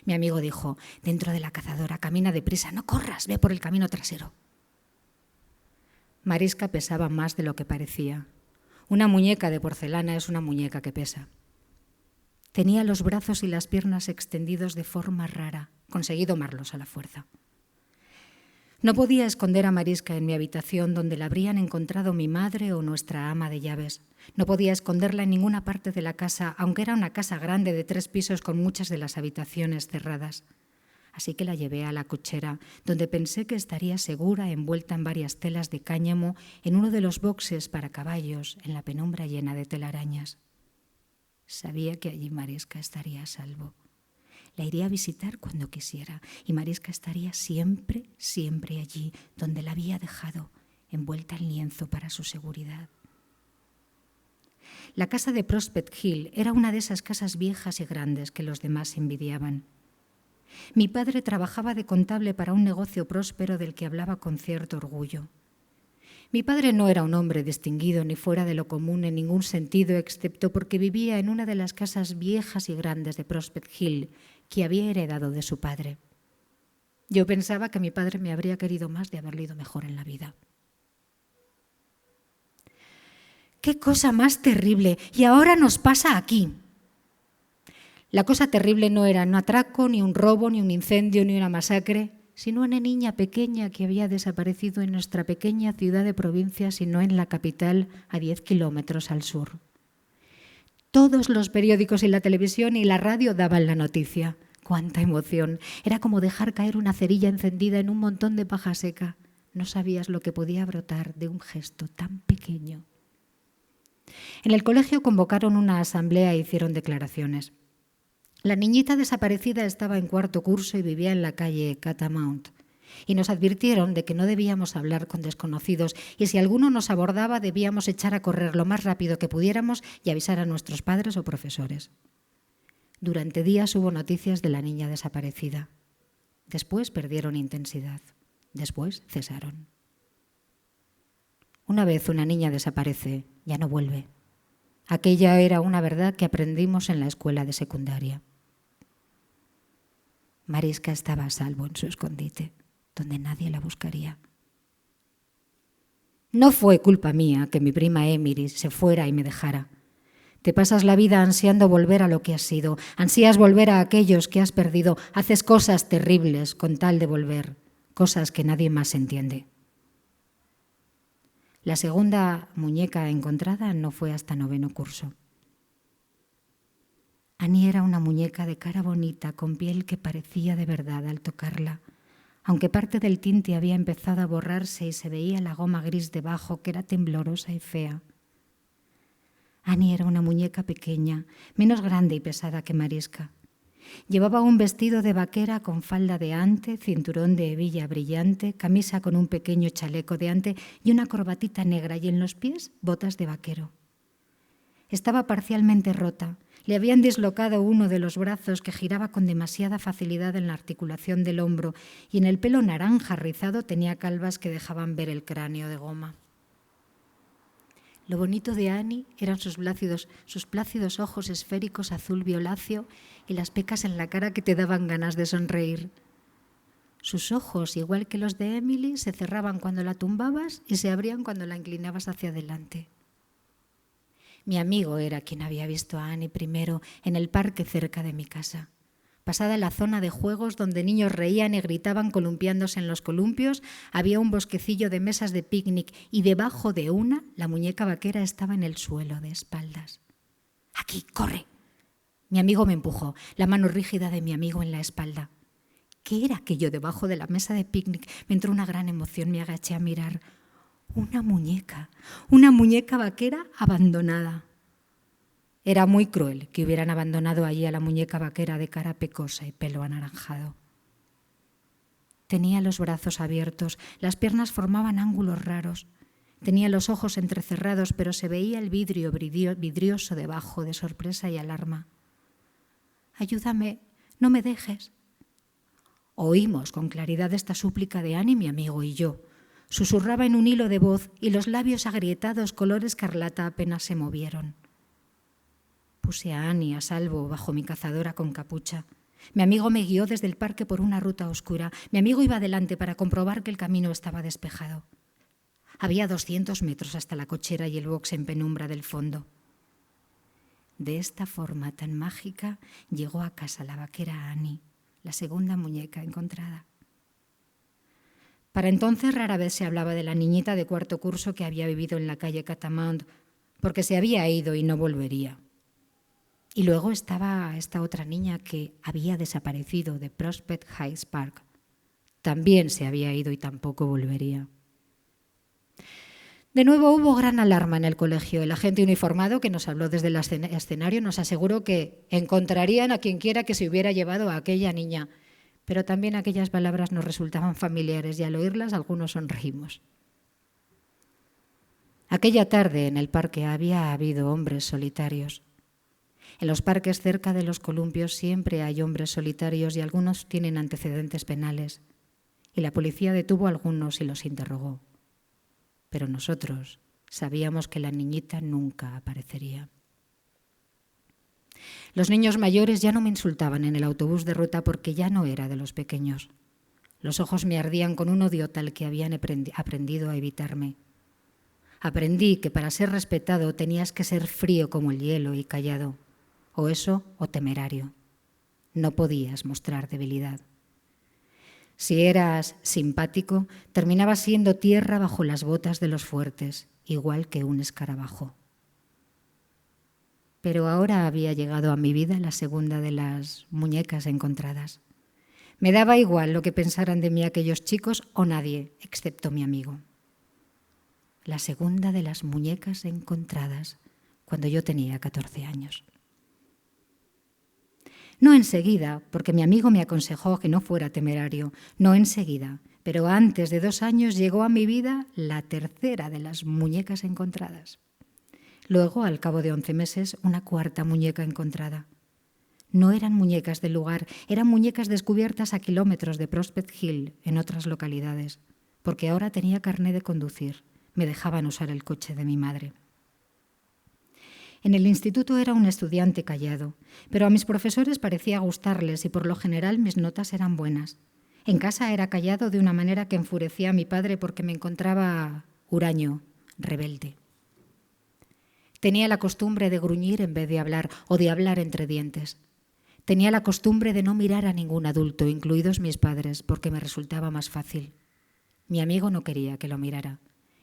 Mi amigo dijo: «Dentro de la cazadora, camina deprisa, no corras, ve por el camino trasero». Mariska pesaba más de lo que parecía. Una muñeca de porcelana es una muñeca que pesa. Tenía los brazos y las piernas extendidos de forma rara. Conseguí domarlos a la fuerza. No podía esconder a Mariska en mi habitación donde la habrían encontrado mi madre o nuestra ama de llaves. No podía esconderla en ninguna parte de la casa, aunque era una casa grande de 3 pisos con muchas de las habitaciones cerradas. Así que la llevé a la cochera, donde pensé que estaría segura, envuelta en varias telas de cáñamo, en uno de los boxes para caballos, en la penumbra llena de telarañas. Sabía que allí Mariska estaría a salvo. La iría a visitar cuando quisiera y Mariska estaría siempre, siempre allí, donde la había dejado, envuelta en lienzo para su seguridad. La casa de Prospect Hill era una de esas casas viejas y grandes que los demás envidiaban. Mi padre trabajaba de contable para un negocio próspero del que hablaba con cierto orgullo. Mi padre no era un hombre distinguido ni fuera de lo común en ningún sentido, excepto porque vivía en una de las casas viejas y grandes de Prospect Hill que había heredado de su padre. Yo pensaba que mi padre me habría querido más de haberle ido mejor en la vida. ¡Qué cosa más terrible! Y ahora nos pasa aquí. La cosa terrible no era un atraco, ni un robo, ni un incendio, ni una masacre, sino una niña pequeña que había desaparecido en nuestra pequeña ciudad de provincia, sino en la capital, a 10 kilómetros al sur. Todos los periódicos y la televisión y la radio daban la noticia. ¡Cuánta emoción! Era como dejar caer una cerilla encendida en un montón de paja seca. No sabías lo que podía brotar de un gesto tan pequeño. En el colegio convocaron una asamblea e hicieron declaraciones. La niñita desaparecida estaba en 4º curso y vivía en la calle Catamount. Y nos advirtieron de que no debíamos hablar con desconocidos y si alguno nos abordaba debíamos echar a correr lo más rápido que pudiéramos y avisar a nuestros padres o profesores. Durante días hubo noticias de la niña desaparecida. Después perdieron intensidad. Después cesaron. Una vez una niña desaparece, ya no vuelve. Aquella era una verdad que aprendimos en la escuela de secundaria. Mariska estaba a salvo en su escondite, donde nadie la buscaría. No fue culpa mía que mi prima Emily se fuera y me dejara. Te pasas la vida ansiando volver a lo que has sido, ansías volver a aquellos que has perdido, haces cosas terribles con tal de volver, cosas que nadie más entiende. La segunda muñeca encontrada no fue hasta 9º curso. Annie era una muñeca de cara bonita, con piel que parecía de verdad al tocarla, aunque parte del tinte había empezado a borrarse y se veía la goma gris debajo, que era temblorosa y fea. Annie era una muñeca pequeña, menos grande y pesada que Mariska. Llevaba un vestido de vaquera con falda de ante, cinturón de hebilla brillante, camisa con un pequeño chaleco de ante y una corbatita negra, y en los pies botas de vaquero. Estaba parcialmente rota. Le habían dislocado uno de los brazos que giraba con demasiada facilidad en la articulación del hombro y en el pelo naranja rizado tenía calvas que dejaban ver el cráneo de goma. Lo bonito de Annie eran sus plácidos ojos esféricos azul violáceo y las pecas en la cara que te daban ganas de sonreír. Sus ojos, igual que los de Emily, se cerraban cuando la tumbabas y se abrían cuando la inclinabas hacia adelante. Mi amigo era quien había visto a Annie primero en el parque cerca de mi casa. Pasada la zona de juegos donde niños reían y gritaban columpiándose en los columpios, había un bosquecillo de mesas de picnic y debajo de una la muñeca vaquera estaba en el suelo de espaldas. «¡Aquí, corre!». Mi amigo me empujó, la mano rígida de mi amigo en la espalda. ¿Qué era aquello debajo de la mesa de picnic? Me entró una gran emoción, me agaché a mirar. Una muñeca vaquera abandonada. Era muy cruel que hubieran abandonado allí a la muñeca vaquera de cara pecosa y pelo anaranjado. Tenía los brazos abiertos, las piernas formaban ángulos raros. Tenía los ojos entrecerrados, pero se veía el vidrio vidrioso debajo de sorpresa y alarma. «Ayúdame, no me dejes». Oímos con claridad esta súplica de Annie, mi amigo y yo. Susurraba en un hilo de voz y los labios agrietados color escarlata apenas se movieron. Puse a Annie a salvo bajo mi cazadora con capucha. Mi amigo me guió desde el parque por una ruta oscura. Mi amigo iba adelante para comprobar que el camino estaba despejado. Había 200 metros hasta la cochera y el box en penumbra del fondo. De esta forma tan mágica llegó a casa la vaquera Annie, la segunda muñeca encontrada. Para entonces rara vez se hablaba de la niñita de cuarto curso que había vivido en la calle Catamount, porque se había ido y no volvería. Y luego estaba esta otra niña que había desaparecido de Prospect Heights Park. También se había ido y tampoco volvería. De nuevo hubo gran alarma en el colegio. El agente uniformado que nos habló desde el escenario nos aseguró que encontrarían a quien quiera que se hubiera llevado a aquella niña. Pero también aquellas palabras nos resultaban familiares y al oírlas algunos sonreímos. Aquella tarde en el parque había habido hombres solitarios. En los parques cerca de los columpios siempre hay hombres solitarios y algunos tienen antecedentes penales. Y la policía detuvo a algunos y los interrogó. Pero nosotros sabíamos que la niñita nunca aparecería. Los niños mayores ya no me insultaban en el autobús de ruta porque ya no era de los pequeños. Los ojos me ardían con un odio tal que habían aprendido a evitarme. Aprendí que para ser respetado tenías que ser frío como el hielo y callado. O eso o temerario. No podías mostrar debilidad. Si eras simpático, terminabas siendo tierra bajo las botas de los fuertes, igual que un escarabajo. Pero ahora había llegado a mi vida la segunda de las muñecas encontradas. Me daba igual lo que pensaran de mí aquellos chicos o nadie, excepto mi amigo. La segunda de las muñecas encontradas cuando yo tenía 14 años. No enseguida, porque mi amigo me aconsejó que no fuera temerario, no enseguida, pero antes de 2 años llegó a mi vida la tercera de las muñecas encontradas. Luego, al cabo de 11 meses, una cuarta muñeca encontrada. No eran muñecas del lugar, eran muñecas descubiertas a kilómetros de Prospect Hill, en otras localidades, porque ahora tenía carné de conducir, me dejaban usar el coche de mi madre. En el instituto era un estudiante callado, pero a mis profesores parecía gustarles y por lo general mis notas eran buenas. En casa era callado de una manera que enfurecía a mi padre porque me encontraba huraño, rebelde. Tenía la costumbre de gruñir en vez de hablar o de hablar entre dientes. Tenía la costumbre de no mirar a ningún adulto, incluidos mis padres, porque me resultaba más fácil. Mi amigo no quería que lo mirara.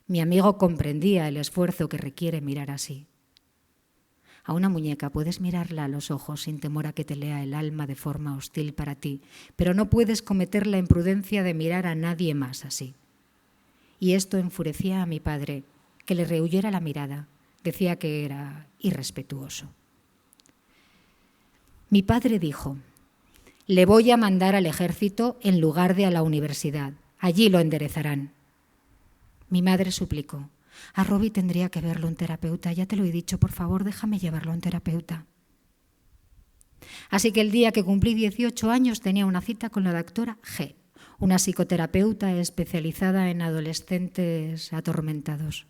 Mi amigo comprendía el esfuerzo que requiere mirar así. A una muñeca puedes mirarla a los ojos sin temor a que te lea el alma de forma hostil para ti, pero no puedes cometer la imprudencia de mirar a nadie más así. Y esto enfurecía a mi padre, que le rehuyera la mirada. Decía que era irrespetuoso. Mi padre dijo: «Le voy a mandar al ejército en lugar de a la universidad. Allí lo enderezarán». Mi madre suplicó: A Robbie tendría que verlo un terapeuta. Ya te lo he dicho, por favor, déjame llevarlo a un terapeuta. Así que el día que cumplí 18 años tenía una cita con la doctora G, una psicoterapeuta especializada en adolescentes atormentados.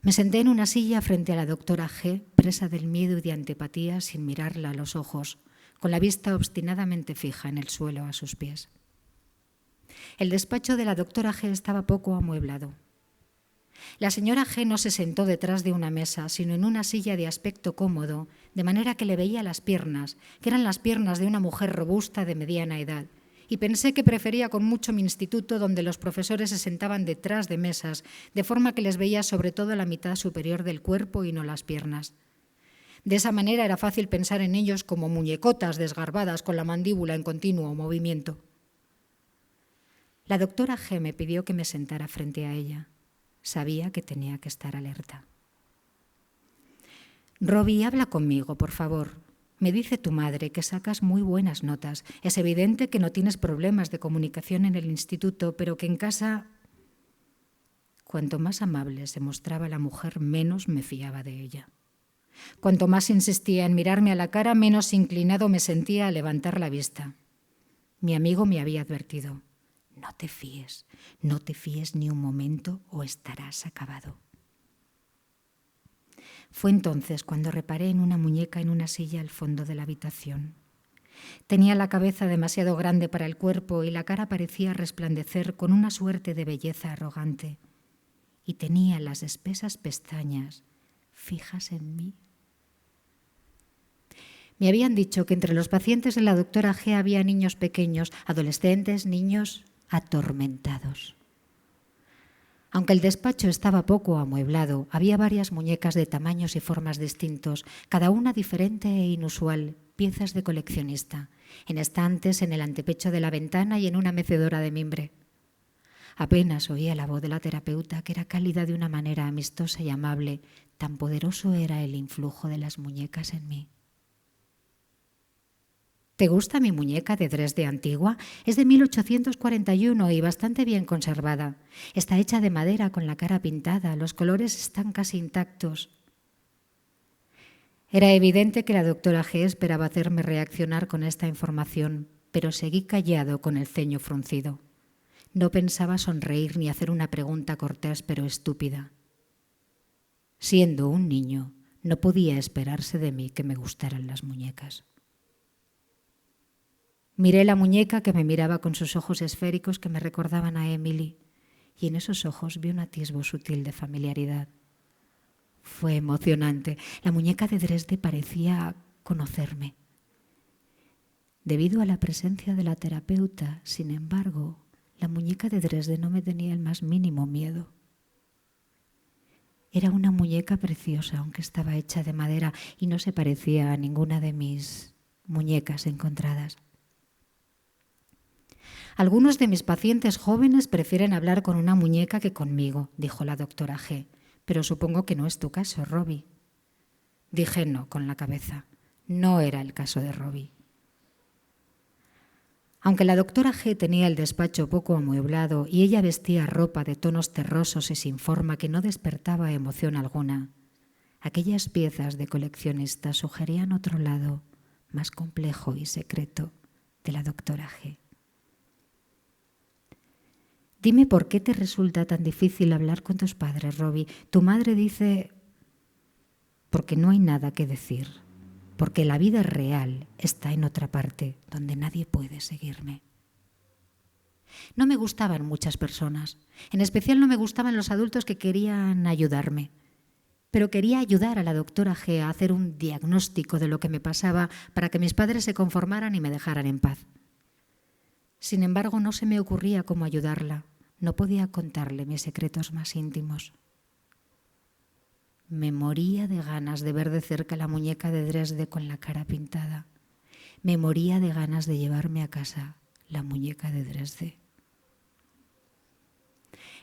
Me senté en una silla frente a la doctora G, presa del miedo y de antipatía, sin mirarla a los ojos, con la vista obstinadamente fija en el suelo a sus pies. El despacho de la doctora G estaba poco amueblado. La señora G no se sentó detrás de una mesa, sino en una silla de aspecto cómodo, de manera que le veía las piernas, que eran las piernas de una mujer robusta de mediana edad, y pensé que prefería con mucho mi instituto, donde los profesores se sentaban detrás de mesas, de forma que les veía sobre todo la mitad superior del cuerpo y no las piernas. De esa manera era fácil pensar en ellos como muñecotas desgarbadas con la mandíbula en continuo movimiento. La doctora G me pidió que me sentara frente a ella. Sabía que tenía que estar alerta. Robbie, habla conmigo, por favor. Me dice tu madre que sacas muy buenas notas. Es evidente que no tienes problemas de comunicación en el instituto, pero que en casa... Cuanto más amable se mostraba la mujer, menos me fiaba de ella. Cuanto más insistía en mirarme a la cara, menos inclinado me sentía a levantar la vista. Mi amigo me había advertido: no te fíes ni un momento o estarás acabado. Fue entonces cuando reparé en una muñeca en una silla al fondo de la habitación. Tenía la cabeza demasiado grande para el cuerpo y la cara parecía resplandecer con una suerte de belleza arrogante. Y tenía las espesas pestañas fijas en mí. Me habían dicho que entre los pacientes de la doctora G había niños pequeños, adolescentes, niños atormentados. Aunque el despacho estaba poco amueblado, había varias muñecas de tamaños y formas distintos, cada una diferente e inusual, piezas de coleccionista, en estantes, en el antepecho de la ventana y en una mecedora de mimbre. Apenas oía la voz de la terapeuta, que era cálida de una manera amistosa y amable. Tan poderoso era el influjo de las muñecas en mí. ¿Te gusta mi muñeca de Dresde antigua? Es de 1841 y bastante bien conservada. Está hecha de madera con la cara pintada, los colores están casi intactos. Era evidente que la doctora G esperaba hacerme reaccionar con esta información, pero seguí callado con el ceño fruncido. No pensaba sonreír ni hacer una pregunta cortés pero estúpida. Siendo un niño, no podía esperarse de mí que me gustaran las muñecas. Miré la muñeca que me miraba con sus ojos esféricos que me recordaban a Emily, y en esos ojos vi un atisbo sutil de familiaridad. Fue emocionante. La muñeca de Dresde parecía conocerme. Debido a la presencia de la terapeuta, sin embargo, la muñeca de Dresde no me tenía el más mínimo miedo. Era una muñeca preciosa, aunque estaba hecha de madera y no se parecía a ninguna de mis muñecas encontradas. Algunos de mis pacientes jóvenes prefieren hablar con una muñeca que conmigo, dijo la doctora G. Pero supongo que no es tu caso, Robbie. Dije no con la cabeza. No era el caso de Robbie. Aunque la doctora G tenía el despacho poco amueblado y ella vestía ropa de tonos terrosos y sin forma que no despertaba emoción alguna, aquellas piezas de coleccionista sugerían otro lado, más complejo y secreto, de la doctora G. Dime por qué te resulta tan difícil hablar con tus padres, Robbie. Tu madre dice... Porque no hay nada que decir. Porque la vida real está en otra parte, donde nadie puede seguirme. No me gustaban muchas personas. En especial no me gustaban los adultos que querían ayudarme. Pero quería ayudar a la doctora G a hacer un diagnóstico de lo que me pasaba para que mis padres se conformaran y me dejaran en paz. Sin embargo, no se me ocurría cómo ayudarla. No podía contarle mis secretos más íntimos. Me moría de ganas de ver de cerca la muñeca de Dresde con la cara pintada. Me moría de ganas de llevarme a casa la muñeca de Dresde.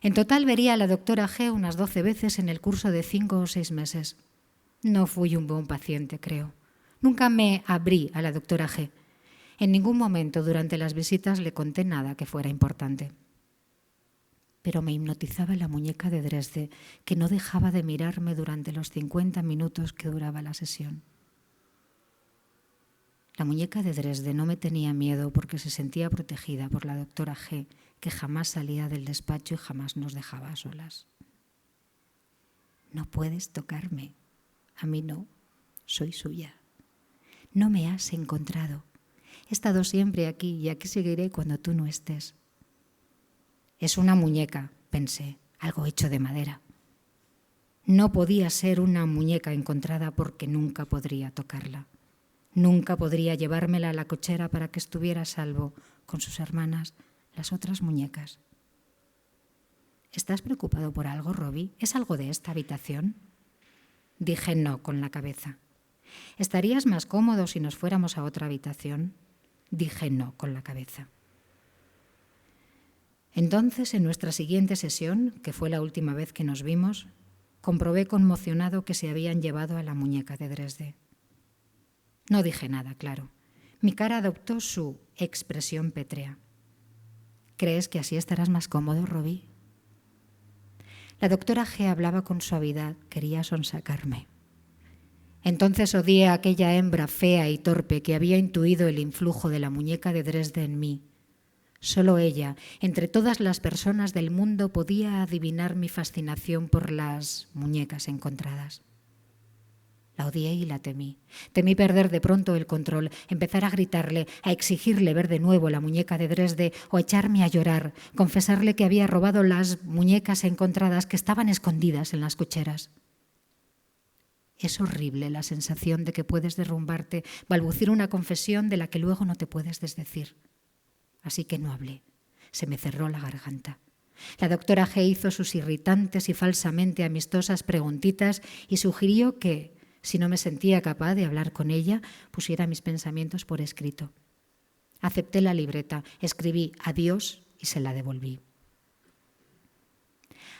En total vería a la doctora G unas 12 veces en el curso de 5 o 6 meses. No fui un buen paciente, creo. Nunca me abrí a la doctora G. En ningún momento durante las visitas le conté nada que fuera importante. pero me hipnotizaba la muñeca de Dresde, que no dejaba de mirarme durante los 50 minutos que duraba la sesión. La muñeca de Dresde no me tenía miedo porque se sentía protegida por la doctora G, que jamás salía del despacho y jamás nos dejaba a solas. No puedes tocarme. A mí no. Soy suya. No me has encontrado. He estado siempre aquí y aquí seguiré cuando tú no estés. Es una muñeca, pensé, algo hecho de madera. No podía ser una muñeca encontrada porque nunca podría tocarla. Nunca podría llevármela a la cochera para que estuviera a salvo con sus hermanas, las otras muñecas. ¿Estás preocupado por algo, Robbie? ¿Es algo de esta habitación? Dije no con la cabeza. ¿Estarías más cómodo si nos fuéramos a otra habitación? Dije no con la cabeza. Entonces, en nuestra siguiente sesión, que fue la última vez que nos vimos, comprobé conmocionado que se habían llevado a la muñeca de Dresde. No dije nada, claro. Mi cara adoptó su expresión pétrea. ¿Crees que así estarás más cómodo, Robbie? La doctora G hablaba con suavidad, quería sonsacarme. Entonces odié a aquella hembra fea y torpe que había intuido el influjo de la muñeca de Dresde en mí. Solo ella, entre todas las personas del mundo, podía adivinar mi fascinación por las muñecas encontradas. La odié y la temí. Temí perder de pronto el control, empezar a gritarle, a exigirle ver de nuevo la muñeca de Dresde o echarme a llorar, confesarle que había robado las muñecas encontradas que estaban escondidas en las cocheras. Es horrible la sensación de que puedes derrumbarte, balbucir una confesión de la que luego no te puedes desdecir. Así que no hablé. Se me cerró la garganta. La doctora G hizo sus irritantes y falsamente amistosas preguntitas y sugirió que, si no me sentía capaz de hablar con ella, pusiera mis pensamientos por escrito. Acepté la libreta, escribí adiós y se la devolví.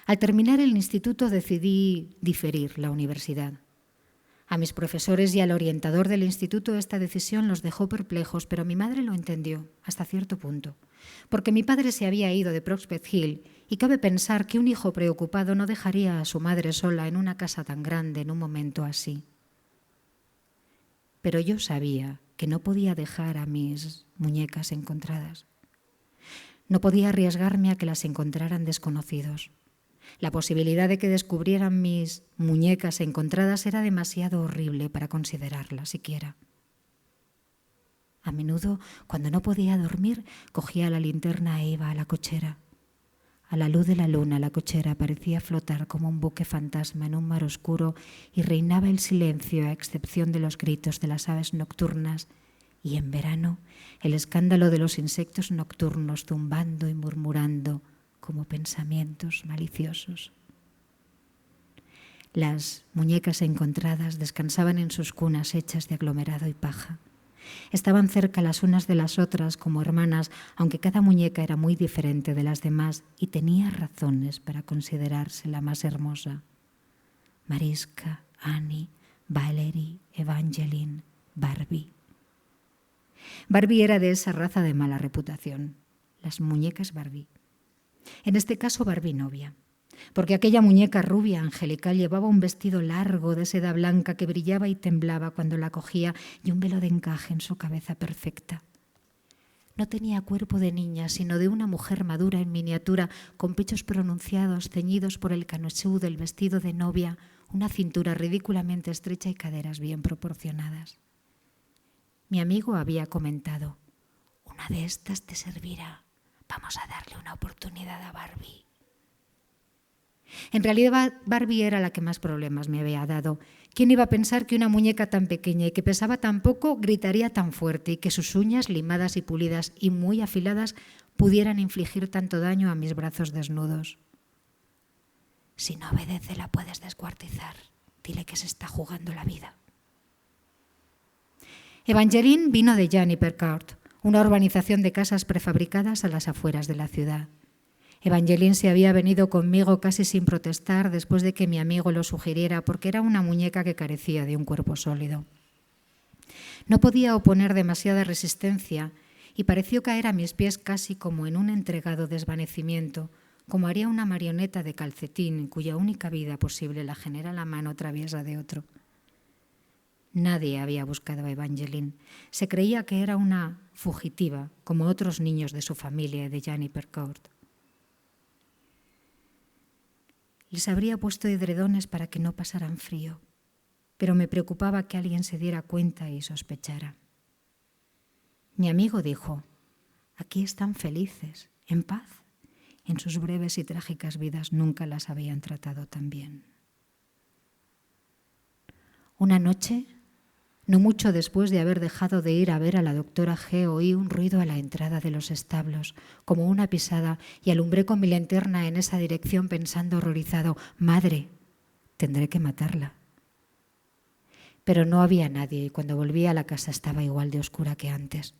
Al terminar el instituto decidí diferir la universidad. A mis profesores y al orientador del instituto esta decisión los dejó perplejos, pero mi madre lo entendió hasta cierto punto, porque mi padre se había ido de Prospect Hill y cabe pensar que un hijo preocupado no dejaría a su madre sola en una casa tan grande en un momento así. Pero yo sabía que no podía dejar a mis muñecas encontradas. No podía arriesgarme a que las encontraran desconocidos. La posibilidad de que descubrieran mis muñecas encontradas era demasiado horrible para considerarla siquiera. A menudo, cuando no podía dormir, cogía la linterna e iba a la cochera. A la luz de la luna, la cochera parecía flotar como un buque fantasma en un mar oscuro y reinaba el silencio a excepción de los gritos de las aves nocturnas y, en verano, el escándalo de los insectos nocturnos zumbando y murmurando como pensamientos maliciosos. Las muñecas encontradas descansaban en sus cunas hechas de aglomerado y paja. Estaban cerca las unas de las otras como hermanas, aunque cada muñeca era muy diferente de las demás y tenía razones para considerarse la más hermosa. Mariska, Annie, Valerie, Evangeline, Barbie. Barbie era de esa raza de mala reputación, las muñecas Barbie. En este caso, Barbie novia, porque aquella muñeca rubia angelical llevaba un vestido largo de seda blanca que brillaba y temblaba cuando la cogía y un velo de encaje en su cabeza perfecta. No tenía cuerpo de niña, sino de una mujer madura en miniatura, con pechos pronunciados, ceñidos por el canochú del vestido de novia, una cintura ridículamente estrecha y caderas bien proporcionadas. Mi amigo había comentado: «Una de estas te servirá. Vamos a darle una oportunidad a Barbie». En realidad, Barbie era la que más problemas me había dado. ¿Quién iba a pensar que una muñeca tan pequeña y que pesaba tan poco gritaría tan fuerte y que sus uñas, limadas y pulidas y muy afiladas, pudieran infligir tanto daño a mis brazos desnudos? Si no obedece, la puedes descuartizar. Dile que se está jugando la vida. Evangeline vino de Juniper-Court, una urbanización de casas prefabricadas a las afueras de la ciudad. Evangeline se había venido conmigo casi sin protestar después de que mi amigo lo sugiriera, porque era una muñeca que carecía de un cuerpo sólido. No podía oponer demasiada resistencia y pareció caer a mis pies casi como en un entregado desvanecimiento, como haría una marioneta de calcetín cuya única vida posible la genera la mano traviesa de otro. Nadie había buscado a Evangeline. Se creía que era una fugitiva, como otros niños de su familia y de Juniper Court. Les habría puesto edredones para que no pasaran frío, pero me preocupaba que alguien se diera cuenta y sospechara. Mi amigo dijo: aquí están felices, en paz. En sus breves y trágicas vidas nunca las habían tratado tan bien. Una noche, no mucho después de haber dejado de ir a ver a la doctora G, oí un ruido a la entrada de los establos, como una pisada, y alumbré con mi linterna en esa dirección pensando horrorizado: madre, tendré que matarla. Pero no había nadie y cuando volví a la casa estaba igual de oscura que antes.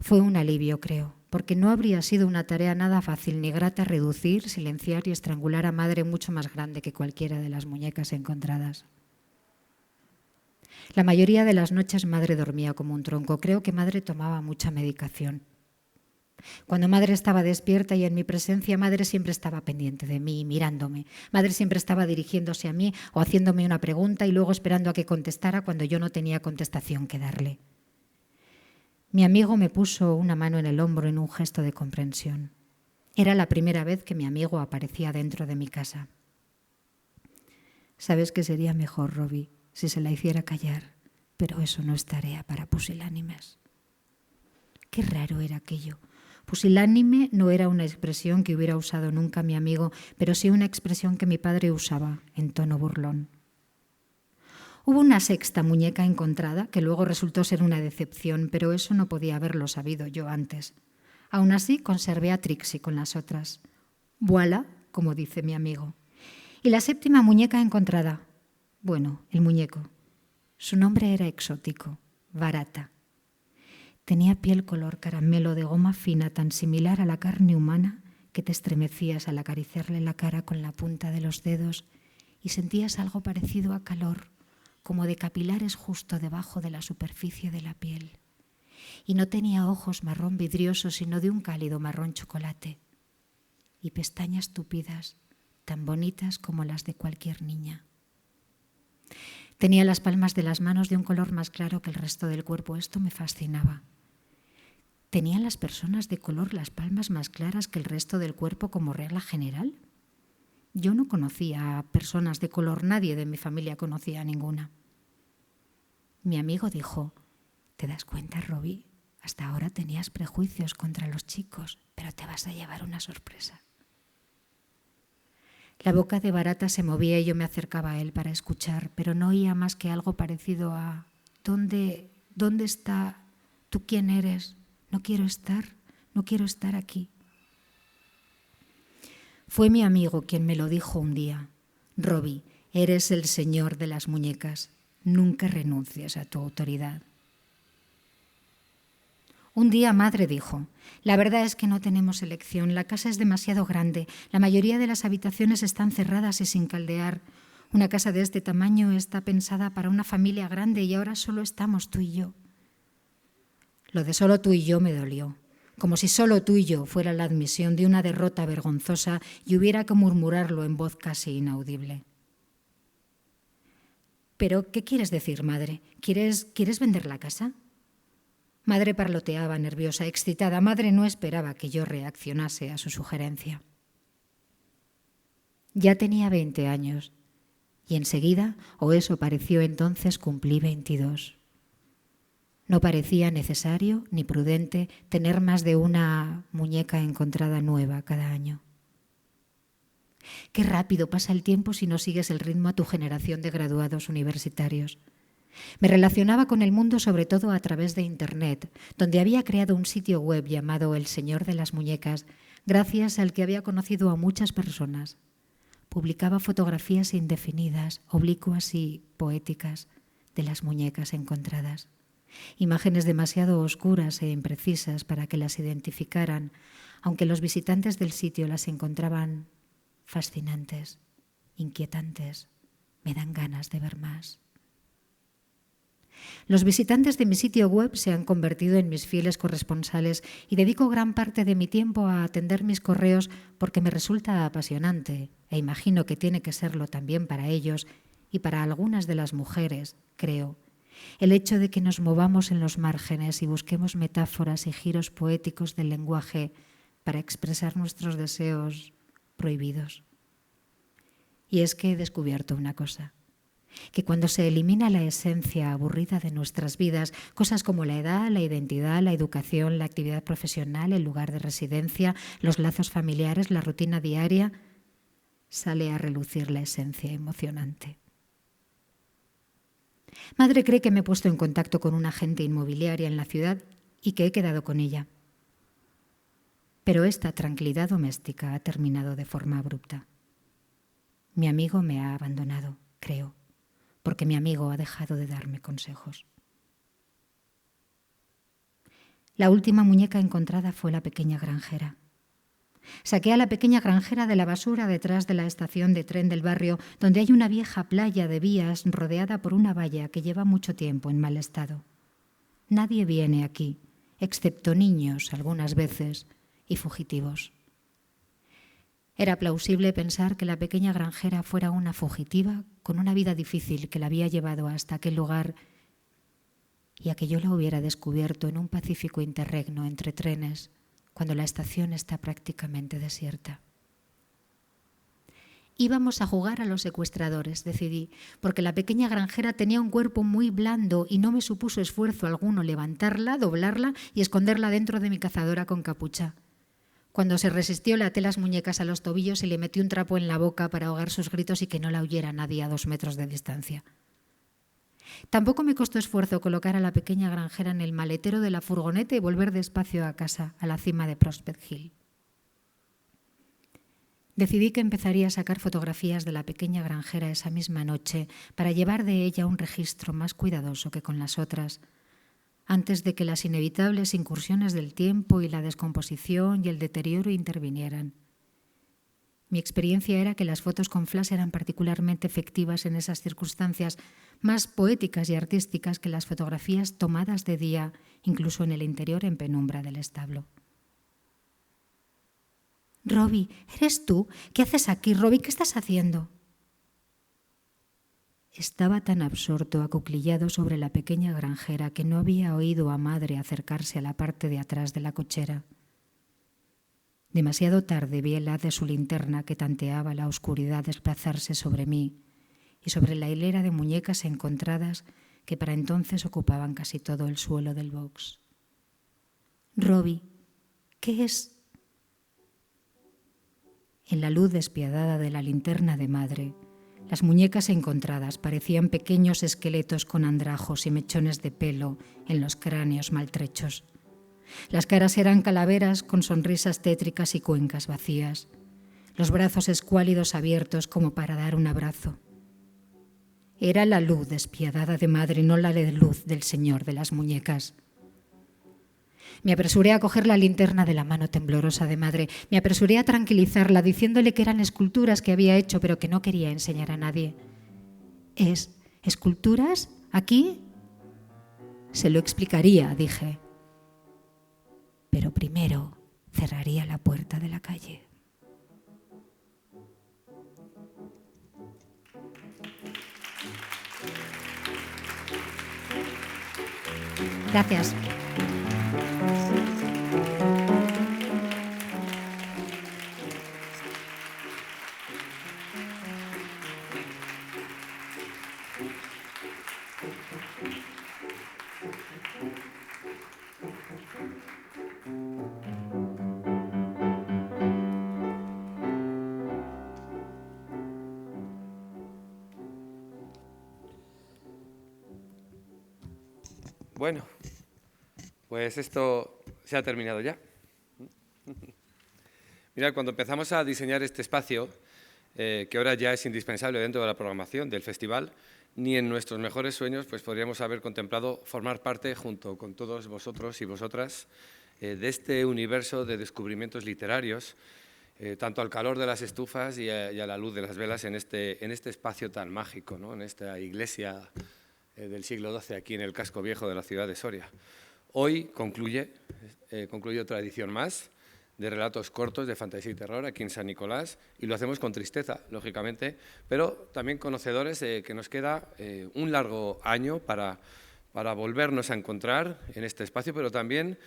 Fue un alivio, creo, porque no habría sido una tarea nada fácil ni grata reducir, silenciar y estrangular a madre mucho más grande que cualquiera de las muñecas encontradas. La mayoría de las noches madre dormía como un tronco. Creo que madre tomaba mucha medicación. Cuando madre estaba despierta y en mi presencia, madre siempre estaba pendiente de mí, mirándome. Madre siempre estaba dirigiéndose a mí o haciéndome una pregunta y luego esperando a que contestara cuando yo no tenía contestación que darle. Mi amigo me puso una mano en el hombro en un gesto de comprensión. Era la primera vez que mi amigo aparecía dentro de mi casa. Sabes que sería mejor, Robbie, si se la hiciera callar, pero eso no es tarea para pusilánimes. Qué raro era aquello. Pusilánime no era una expresión que hubiera usado nunca mi amigo, pero sí una expresión que mi padre usaba en tono burlón. Hubo una sexta muñeca encontrada, que luego resultó ser una decepción, pero eso no podía haberlo sabido yo antes. Aún así, conservé a Trixie con las otras. Voilà, como dice mi amigo. Y la séptima muñeca encontrada. Bueno, el muñeco. Su nombre era exótico, Barata. Tenía piel color caramelo de goma fina, tan similar a la carne humana que te estremecías al acariciarle la cara con la punta de los dedos y sentías algo parecido a calor, como de capilares justo debajo de la superficie de la piel. Y no tenía ojos marrón vidrioso, sino de un cálido marrón chocolate. Y pestañas tupidas, tan bonitas como las de cualquier niña. Tenía las palmas de las manos de un color más claro que el resto del cuerpo. Esto me fascinaba. ¿Tenían las personas de color las palmas más claras que el resto del cuerpo como regla general? Yo no conocía a personas de color, nadie de mi familia conocía a ninguna. Mi amigo dijo: ¿te das cuenta, Robbie? Hasta ahora tenías prejuicios contra los chicos, pero te vas a llevar una sorpresa. La boca de Barata se movía y yo me acercaba a él para escuchar, pero no oía más que algo parecido a ¿Dónde está? ¿Tú quién eres? No quiero estar aquí. Fue mi amigo quien me lo dijo un día. Robbie, eres el señor de las muñecas. Nunca renuncies a tu autoridad. Un día madre dijo: la verdad es que no tenemos elección, la casa es demasiado grande, la mayoría de las habitaciones están cerradas y sin caldear. Una casa de este tamaño está pensada para una familia grande y ahora solo estamos tú y yo. Lo de solo tú y yo me dolió, como si solo tú y yo fuera la admisión de una derrota vergonzosa y hubiera que murmurarlo en voz casi inaudible. ¿Pero qué quieres decir, madre? ¿Quieres vender la casa? Madre parloteaba, nerviosa, excitada. Madre no esperaba que yo reaccionase a su sugerencia. Ya tenía 20 años y enseguida, o eso pareció entonces, cumplí 22. No parecía necesario ni prudente tener más de una muñeca encontrada nueva cada año. Qué rápido pasa el tiempo si no sigues el ritmo a tu generación de graduados universitarios. Me relacionaba con el mundo sobre todo a través de Internet, donde había creado un sitio web llamado El Señor de las Muñecas, gracias al que había conocido a muchas personas. Publicaba fotografías indefinidas, oblicuas y poéticas de las muñecas encontradas. Imágenes demasiado oscuras e imprecisas para que las identificaran, aunque los visitantes del sitio las encontraban fascinantes, inquietantes. Me dan ganas de ver más. Los visitantes de mi sitio web se han convertido en mis fieles corresponsales y dedico gran parte de mi tiempo a atender mis correos porque me resulta apasionante e imagino que tiene que serlo también para ellos y para algunas de las mujeres, creo. El hecho de que nos movamos en los márgenes y busquemos metáforas y giros poéticos del lenguaje para expresar nuestros deseos prohibidos. Y es que he descubierto una cosa, que cuando se elimina la esencia aburrida de nuestras vidas, cosas como la edad, la identidad, la educación, la actividad profesional, el lugar de residencia, los lazos familiares, la rutina diaria, sale a relucir la esencia emocionante. Madre cree que me he puesto en contacto con una agente inmobiliaria en la ciudad y que he quedado con ella. Pero esta tranquilidad doméstica ha terminado de forma abrupta. Mi amigo me ha abandonado, creo, porque mi amigo ha dejado de darme consejos. La última muñeca encontrada fue la pequeña granjera. Saqué a la pequeña granjera de la basura detrás de la estación de tren del barrio, donde hay una vieja playa de vías rodeada por una valla que lleva mucho tiempo en mal estado. Nadie viene aquí, excepto niños algunas veces y fugitivos. Era plausible pensar que la pequeña granjera fuera una fugitiva con una vida difícil que la había llevado hasta aquel lugar y a que yo la hubiera descubierto en un pacífico interregno entre trenes cuando la estación está prácticamente desierta. Íbamos a jugar a los secuestradores, decidí, porque la pequeña granjera tenía un cuerpo muy blando y no me supuso esfuerzo alguno levantarla, doblarla y esconderla dentro de mi cazadora con capucha. Cuando se resistió, le até las muñecas a los tobillos y le metí un trapo en la boca para ahogar sus gritos y que no la oyera nadie a 2 metros de distancia. Tampoco me costó esfuerzo colocar a la pequeña granjera en el maletero de la furgoneta y volver despacio a casa, a la cima de Prospect Hill. Decidí que empezaría a sacar fotografías de la pequeña granjera esa misma noche para llevar de ella un registro más cuidadoso que con las otras, antes de que las inevitables incursiones del tiempo y la descomposición y el deterioro intervinieran. Mi experiencia era que las fotos con flash eran particularmente efectivas en esas circunstancias, más poéticas y artísticas que las fotografías tomadas de día, incluso en el interior en penumbra del establo. «Robbie, ¿eres tú? ¿Qué haces aquí, Robbie? ¿Qué estás haciendo?» Estaba tan absorto, acuclillado sobre la pequeña granjera, que no había oído a madre acercarse a la parte de atrás de la cochera. Demasiado tarde vi el haz de su linterna que tanteaba la oscuridad desplazarse sobre mí y sobre la hilera de muñecas encontradas que para entonces ocupaban casi todo el suelo del box. «Robbie, ¿qué es?» En la luz despiadada de la linterna de madre, las muñecas encontradas parecían pequeños esqueletos con andrajos y mechones de pelo en los cráneos maltrechos. Las caras eran calaveras con sonrisas tétricas y cuencas vacías, los brazos escuálidos abiertos como para dar un abrazo. Era la luz despiadada de madre, no la luz del señor de las muñecas. Me apresuré a coger la linterna de la mano temblorosa de madre. Me apresuré a tranquilizarla, diciéndole que eran esculturas que había hecho, pero que no quería enseñar a nadie. ¿Esculturas? ¿Aquí? Se lo explicaría, dije. Pero primero cerraría la puerta de la calle. Gracias. Bueno, pues esto se ha terminado ya. Mirad, cuando empezamos a diseñar este espacio, que ahora ya es indispensable dentro de la programación del festival, ni en nuestros mejores sueños pues podríamos haber contemplado formar parte, junto con todos vosotros y vosotras, de este universo de descubrimientos literarios, tanto al calor de las estufas y a la luz de las velas en este espacio tan mágico, ¿no? En esta iglesia del siglo XII aquí en el casco viejo de la ciudad de Soria. Hoy concluye otra edición más de relatos cortos de fantasía y terror aquí en San Nicolás, y lo hacemos con tristeza, lógicamente, pero también conocedores de que nos queda un largo año para volvernos a encontrar en este espacio, pero también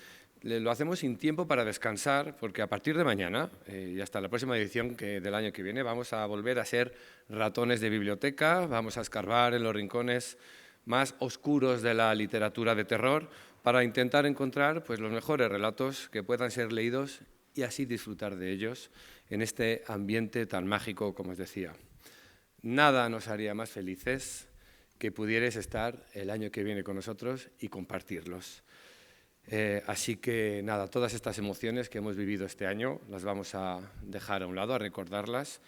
lo hacemos sin tiempo para descansar, porque a partir de mañana y hasta la próxima edición del año que viene vamos a volver a ser ratones de biblioteca, vamos a escarbar en los rincones más oscuros de la literatura de terror para intentar encontrar pues, los mejores relatos que puedan ser leídos y así disfrutar de ellos en este ambiente tan mágico, como os decía. Nada nos haría más felices que pudierais estar el año que viene con nosotros y compartirlos. Así que nada, todas estas emociones que hemos vivido este año las vamos a dejar a un lado, a recordarlas.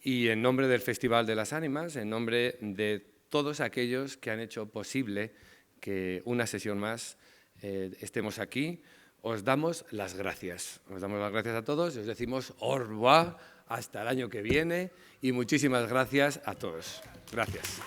Y en nombre del Festival de las Ánimas, en nombre de todos aquellos que han hecho posible que una sesión más estemos aquí, os damos las gracias. Os damos las gracias a todos y os decimos au revoir hasta el año que viene y muchísimas gracias a todos. Gracias.